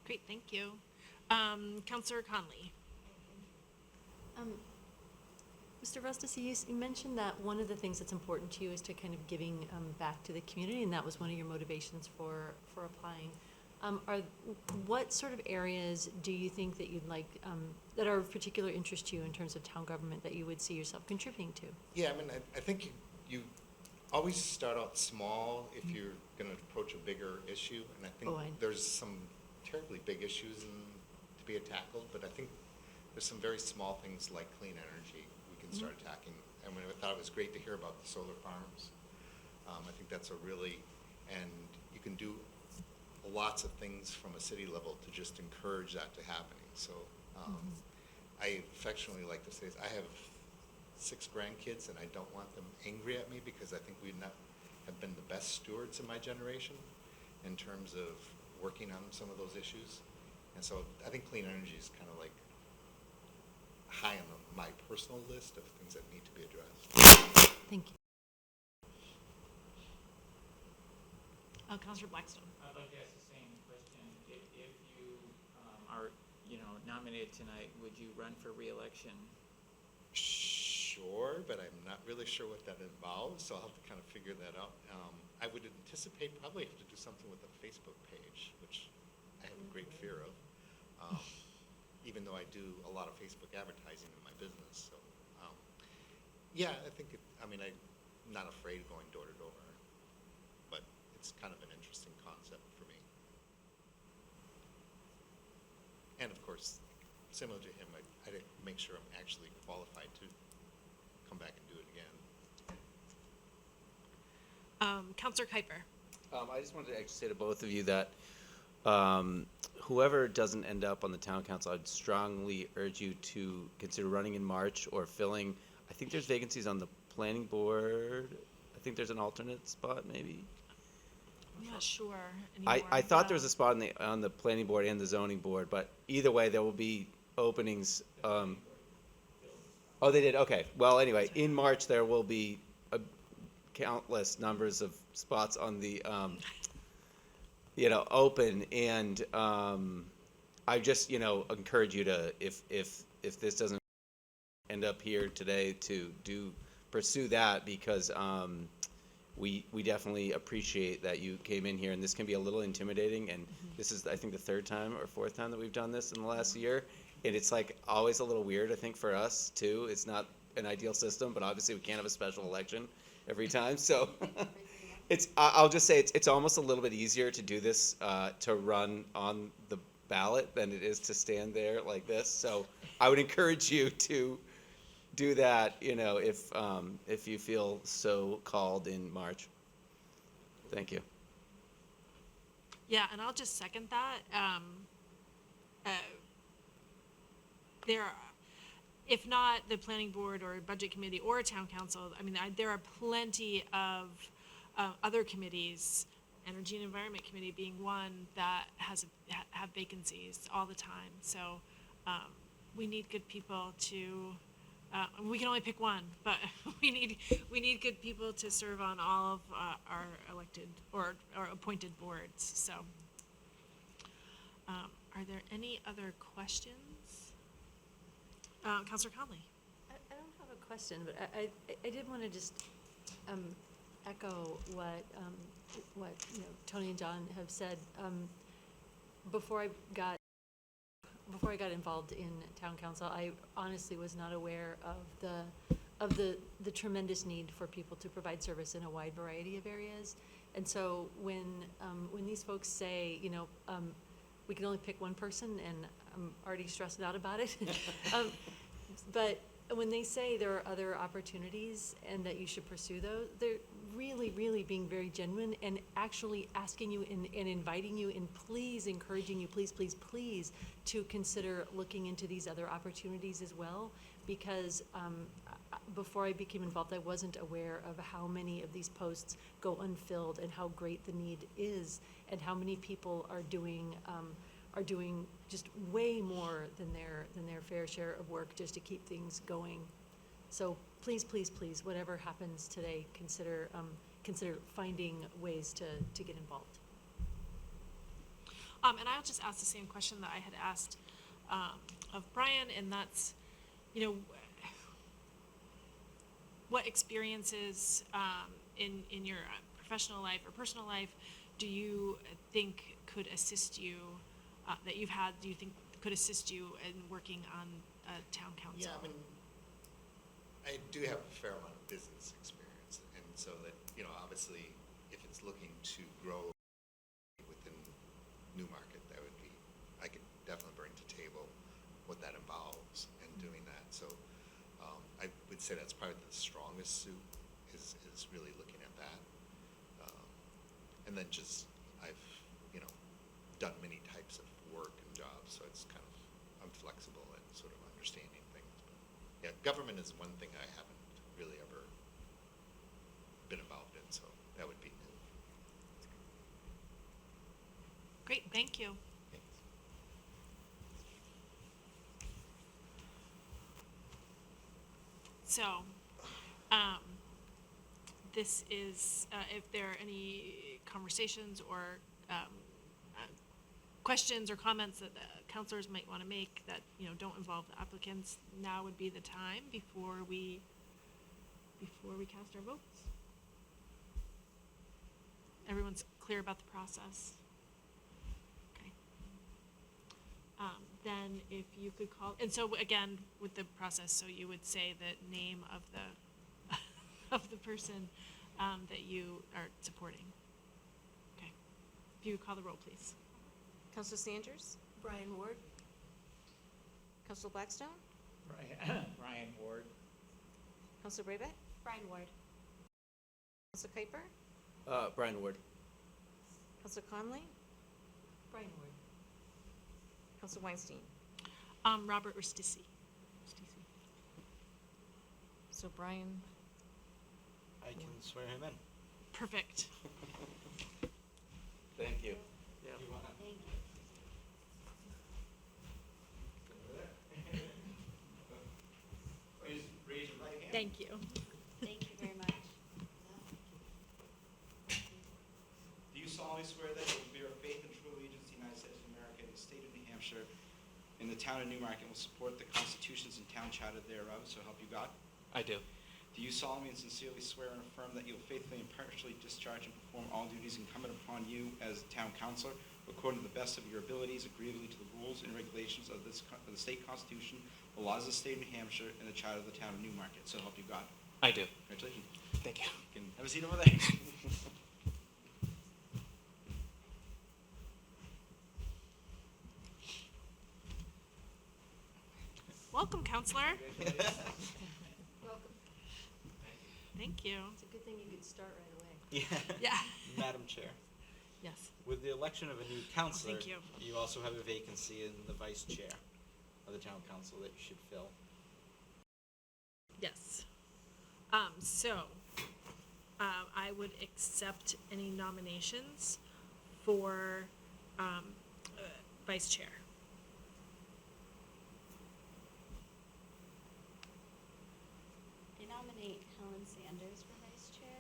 Great, thank you. Councillor Conley. Mr. Rustici, you mentioned that one of the things that's important to you is to kind of giving back to the community, and that was one of your motivations for applying. What sort of areas do you think that you'd like, that are of particular interest to you in terms of town government that you would see yourself contributing to? Yeah, I mean, I think you always start out small if you're going to approach a bigger issue, and I think there's some terribly big issues to be tackled, but I think there's some very small things like clean energy we can start attacking. I mean, I thought it was great to hear about the solar farms. I think that's a really, and you can do lots of things from a city level to just encourage that to happening. So I affectionately like to say is I have 6 grandkids, and I don't want them angry at me because I think we have been the best stewards in my generation in terms of working on some of those issues. And so I think clean energy is kind of like high on my personal list of things that need to be addressed. Thank you. Councilor Blackstone. I'd like to ask the same question. If you are, nominated tonight, would you run for reelection? Sure, but I'm not really sure what that involves, so I'll have to kind of figure that out. I would anticipate probably have to do something with a Facebook page, which I have a great fear of, even though I do a lot of Facebook advertising in my business. So, yeah, I think I'm not afraid of going door to door, but it's kind of an interesting concept for me. And of course, similar to him, I didn't make sure I'm actually qualified to come back and do it again. Counselor Kuiper. I just wanted to actually say to both of you that whoever doesn't end up on the town council, I'd strongly urge you to consider running in March or filling. I think there's vacancies on the planning board. I think there's an alternate spot, maybe. I'm not sure anymore. I thought there was a spot on the planning board and the zoning board, but either way, there will be openings. Oh, they did? Okay. Well, anyway, in March, there will be countless numbers of spots on the, open. And I just, encourage you to, if this doesn't end up here today, to pursue that, because we definitely appreciate that you came in here, and this can be a little intimidating, and this is, I think, the 3rd time or 4th time that we've done this in the last year, and it's like always a little weird, I think, for us too. It's not an ideal system, but obviously we can't have a special election every time, so I'll just say it's almost a little bit easier to do this, to run on the ballot than it is to stand there like this, so I would encourage you to do that, if you feel so called in March. Thank you. Yeah, and I'll just second that. If not the planning board or budget committee or town council, there are plenty of other committees, Energy and Environment Committee being one, that have vacancies all the time. So we need good people to. We can only pick one, but we need good people to serve on all of our elected or appointed boards. So, are there any other questions? Councilor Conley. I don't have a question, but I did want to just echo what Tony and John have said. Before I got involved in town council, I honestly was not aware of the tremendous need for people to provide service in a wide variety of areas. And so when these folks say, we can only pick one person, and I'm already stressed out about it, but when they say there are other opportunities and that you should pursue those, they're really, really being very genuine and actually asking you and inviting you and please encouraging you, please, please, please, to consider looking into these other opportunities as well. Because before I became involved, I wasn't aware of how many of these posts go unfilled and how great the need is, and how many people are doing just way more than their fair share of work just to keep things going. So please, please, please, whatever happens today, consider finding ways to get involved. And I'll just ask the same question that I had asked of Brian, and that's, what experiences in your professional life or personal life do you think could assist you, that you've had, do you think could assist you in working on town council? Yeah, I do have a fair amount of business experience, and so that, obviously, if it's looking to grow within Newmarket, I could definitely bring to table what that involves in doing that. So I would say that's probably the strongest suit is really looking at that. And then just, I've, done many types of work and jobs, so it's kind of, I'm flexible at sort of understanding things. But yeah, government is one thing I haven't really ever been involved in, so that would be new. Great, thank you. Thanks. So, this is, if there are any conversations or questions or comments that the counselors might want to make that, don't involve the applicants, now would be the time before we cast our votes. Everyone's clear about the process? Okay. Then if you could call, and so again, with the process, so you would say the name of the, of the person that you are supporting. Okay. If you would call the roll, please. Counselor Sanders? Brian Ward? Counselor Blackstone? Brian Ward. Counselor Brayback? Brian Ward. Counselor Kuiper? Brian Ward. Counselor Conley? Brian Ward. Counselor Weinstein? Robert Ristisi. So Brian, I can swear him in. Perfect. Thank you. You wanna- Raise your right hand. Thank you. Thank you very much. Do you solemnly swear that you will bear faith and true allegiance to the United States of America and the state of New Hampshire and the town of Newmarket, and will support the constitutions and town charter thereof, so help you God? I do. Do you solemnly and sincerely swear and affirm that you will faithfully and impartially discharge and perform all duties incumbent upon you as town councilor, according to the best of your abilities, agreeably to the rules and regulations of the state constitution, the laws of the state of New Hampshire, and the charter of the town of Newmarket, so help you God? I do. Congratulations. Thank you. You can have a seat over there. Welcome, counselor. Welcome. Thank you. It's a good thing you could start right away. Yeah. Madam Chair, Yes. with the election of a new counselor, thank you. you also have a vacancy in the vice chair of the town council that you should fill. Yes. I would accept any nominations for, vice chair. I nominate Helen Sanders for vice chair.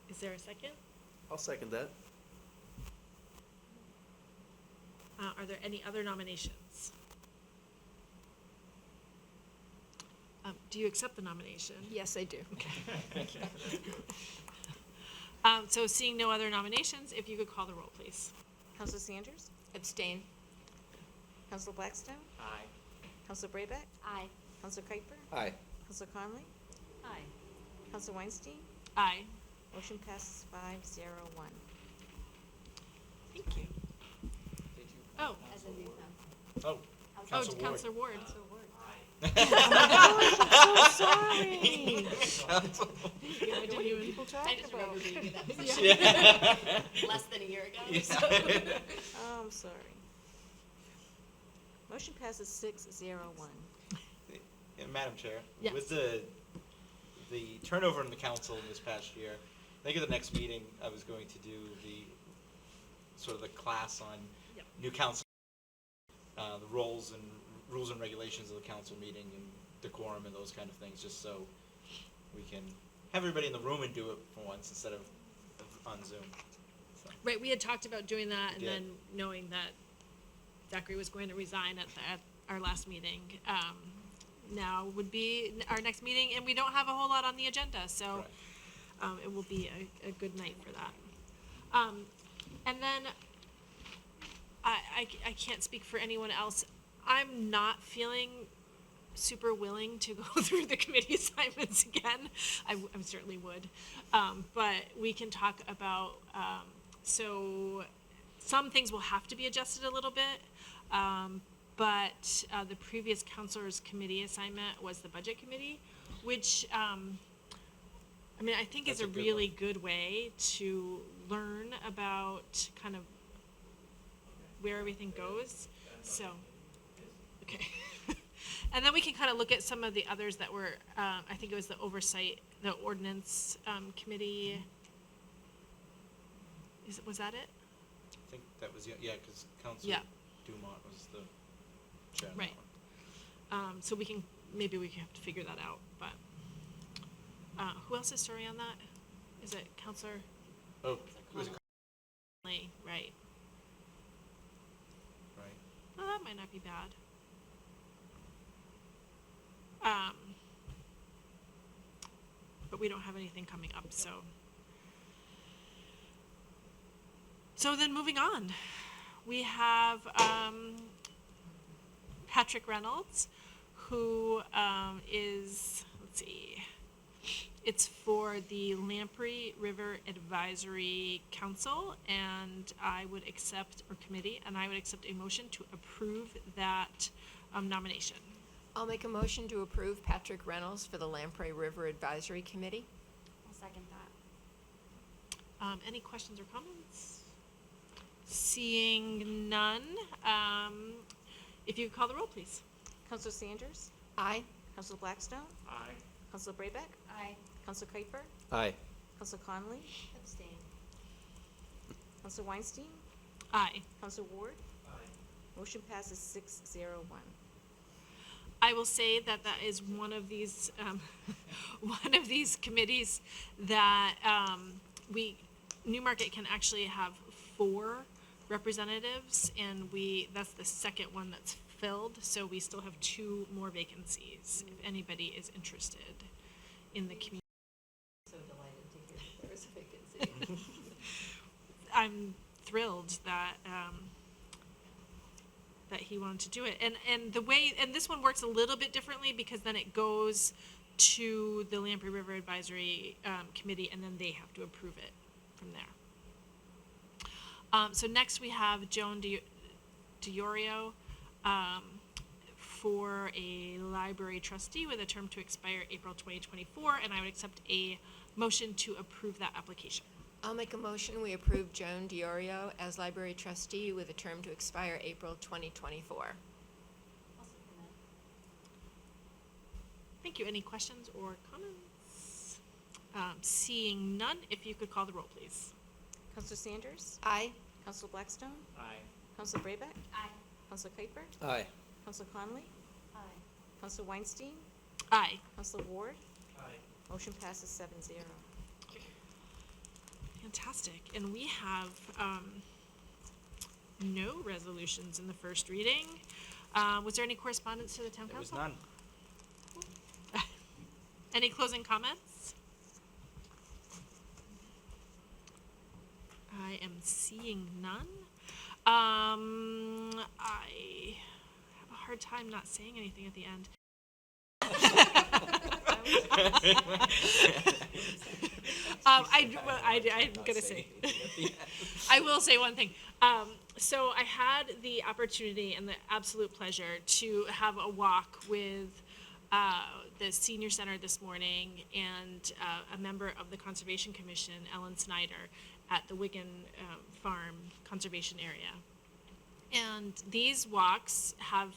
Is there a second? I'll second that. Are there any other nominations? Do you accept the nomination? Yes, I do. So seeing no other nominations, if you could call the roll, please. Counselor Sanders? Abstain. Counselor Blackstone? Aye. Counselor Brayback? Aye. Counselor Kuiper? Aye. Counselor Conley? Aye. Counselor Weinstein? Aye. Motion passes 5-0-1. Thank you. Oh, As a new member. Oh, to Counselor Ward. So sorry. I didn't even. I just remember being in that Yeah. position less than a year ago. so. Oh, I'm sorry. Motion passes 6-0-1. Madam Chair, Yes. with the turnover in the council this past year, I think at the next meeting, I was going to do the, sort of the class on Yep. new council, the rules and regulations of the council meeting and decorum and those kind of things, just so we can have everybody in the room and do it for once instead of on Zoom. So, Right, we had talked about doing that, and We did. then knowing that Zachary was going to resign at our last meeting, now would be our next meeting, and we don't have a whole lot on the agenda, so Right. it will be a good night for that. And then I can't speak for anyone else. I'm not feeling super willing to go through the committee assignments again. I certainly would. But we can talk about, so some things will have to be adjusted a little bit. But the previous counselor's committee assignment was the budget committee, which I mean, I think it's That's a a good really good way to learn about kind of where everything goes, so, okay. And then we can kind of look at some of the others that were, I think it was the oversight, the ordinance, committee. Was that it? I think that was, yeah, because Councilor Yeah. Dumont was the chair on that Right. one. So we can, maybe we have to figure that out, but, who else is sorry on that? Is it Counselor Oh, was it, Lee, right? right? Oh, that might not be bad. But we don't have anything coming up, so. So then moving on, we have, Patrick Reynolds, who, is, let's see, it's for the Lamprey River Advisory Council, and I would accept, or committee, and I would accept a motion to approve that, nomination. I'll make a motion to approve Patrick Reynolds for the Lamprey River Advisory Committee. I'll second that. Any questions or comments? Seeing none, if you could call the roll, please. Counselor Sanders? Aye. Counselor Blackstone? Aye. Counselor Braybeck? Aye. Counselor Kuiper? Aye. Counselor Conley? Abstain. Counselor Weinstein? Aye. Counselor Ward? Motion passes 6-0-1. I will say that that is one of these, one of these committees that, Newmarket can actually have 4 representatives, and that's the second one that's filled, so we still have 2 more vacancies, if anybody is interested in the community. So delighted to hear that there is a vacancy. I'm thrilled that, that he wanted to do it. And the way, and this one works a little bit differently because then it goes to the Lamprey River Advisory Committee, and then they have to approve it from there. So next we have Joan DiOrio for a library trustee with a term to expire April 2024, and I would accept a motion to approve that application. I'll make a motion, we approve Joan DiOrio as library trustee with a term to expire April 2024. I'll second that. Thank you. Any questions or comments? Seeing none, if you could call the roll, please. Counselor Sanders? Aye. Counselor Blackstone? Aye. Counselor Braybeck? Aye. Counselor Kuiper? Aye. Counselor Conley? Aye. Counselor Weinstein? Aye. Counselor Ward? Aye. Motion passes 7-0. Fantastic. And we have no resolutions in the first reading. Was there any correspondence to the town There was council? none. Any closing comments? I am seeing none. I have a hard time not saying anything at the end. I'm gonna say, I will say one thing. So I had the opportunity and the absolute pleasure to have a walk with the senior center this morning and a member of the Conservation Commission, Ellen Snyder, at the Wigan Farm Conservation Area. And these walks have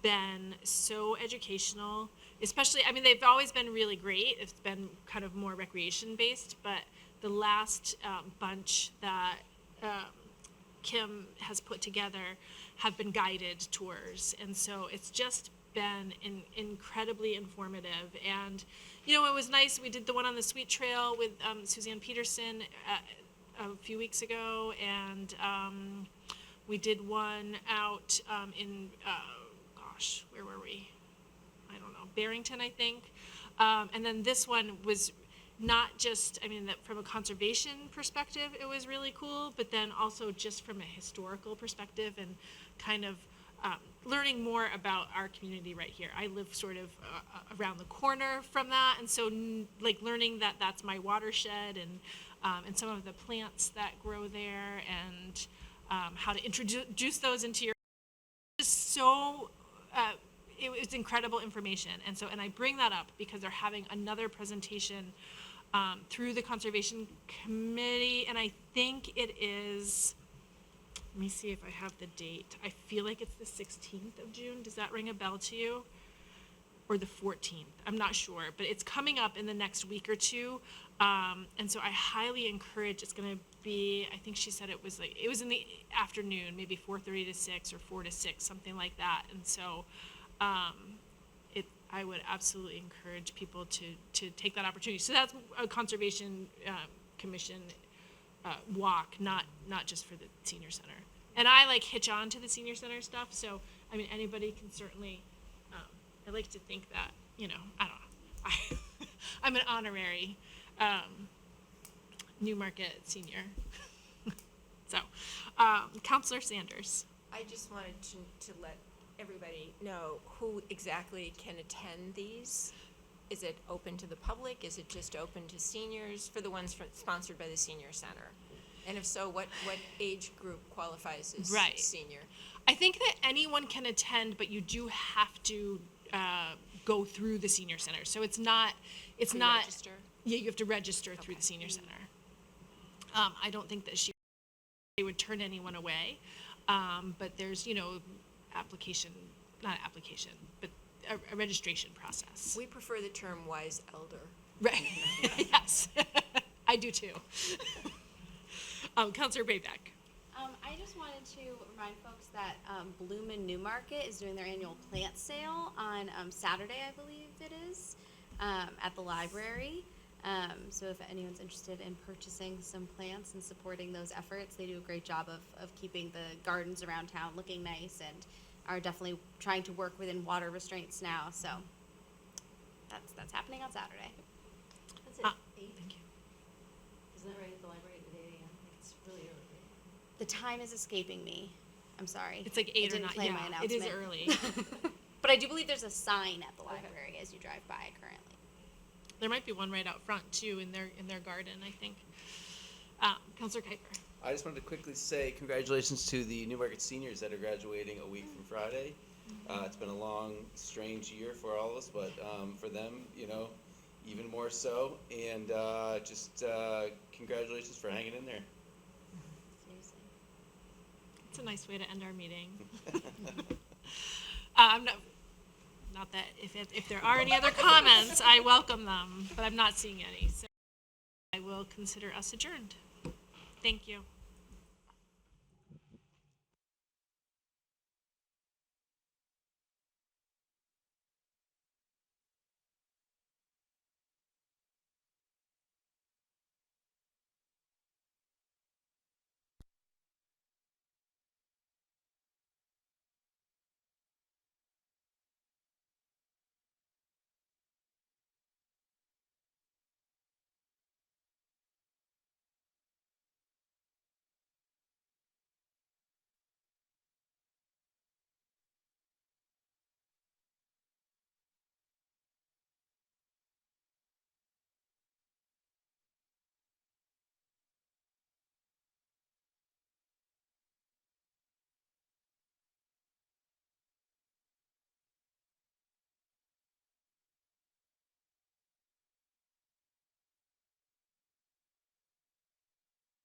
been so educational, especially, I mean, they've always been really great. It's been kind of more recreation based, but the last bunch that Kim has put together have been guided tours. And so it's just been incredibly informative. And, you know, it was nice. We did the one on the Sweet Trail with Suzanne Peterson a few weeks ago, and we did one out in, gosh, where were we? I don't know, Barrington, I think. And then this one was not just, I mean, that from a conservation perspective, it was really cool, but then also just from a historical perspective and kind of learning more about our community right here. I live sort of around the corner from that, and so like learning that that's my watershed and some of the plants that grow there and how to introduce those into your, just so, it was incredible information. And so, and I bring that up because they're having another presentation through the Conservation Committee, and I think it is, let me see if I have the date. I feel like it's the 16th of June. Does that ring a bell to you? Or the 14th? I'm not sure, but it's coming up in the next week or two. And so I highly encourage, it's gonna be, I think she said it was in the afternoon, maybe 4:30 to 6 or 4 to 6, something like that. And so, I would absolutely encourage people to take that opportunity. So that's a Conservation Commission walk, not just for the senior center. And I like hitch on to the senior center stuff, so, I mean, anybody can certainly, I like to think that, I don't know. I'm an honorary Newmarket senior. So, Counselor Sanders. I just wanted to let everybody know who exactly can attend these. Is it open to the public? Is it just open to seniors for the ones sponsored by the senior center? And if so, what age group qualifies as Right. senior? I think that anyone can attend, but you do have to go through the senior center. So it's not. Pre-register? Yeah, you have to register through the senior center. I don't think that they would turn anyone away, but there's but a registration process. We prefer the term wise elder. Right. Yes, I do too. Counselor Baybeck. I just wanted to remind folks that Bloom in Newmarket is doing their annual plant sale on Saturday, I believe it is, at the library. So if anyone's interested in purchasing some plants and supporting those efforts, they do a great job of keeping the gardens around town looking nice and are definitely trying to work within water restraints now. So that's happening on Saturday. That's it. Thank you. Isn't that right at the library at 8 a.m.? It's really early. The time is escaping me. I'm sorry. It's like 8 I or didn't 9. play Yeah, my it is announcement. early. But I do believe there's a sign at the library as you drive by currently. There might be one right out front too in their garden, I think. Counselor Kuiper. I just wanted to quickly say congratulations to the Newmarket seniors that are graduating a week from Friday. It's been a long, strange year for all of us, but for them, even more so. And just congratulations for hanging in there. Seriously. It's a nice way to end our meeting. Not that if there are any other comments, I welcome them, but I'm not seeing any. So I will consider us adjourned. Thank you.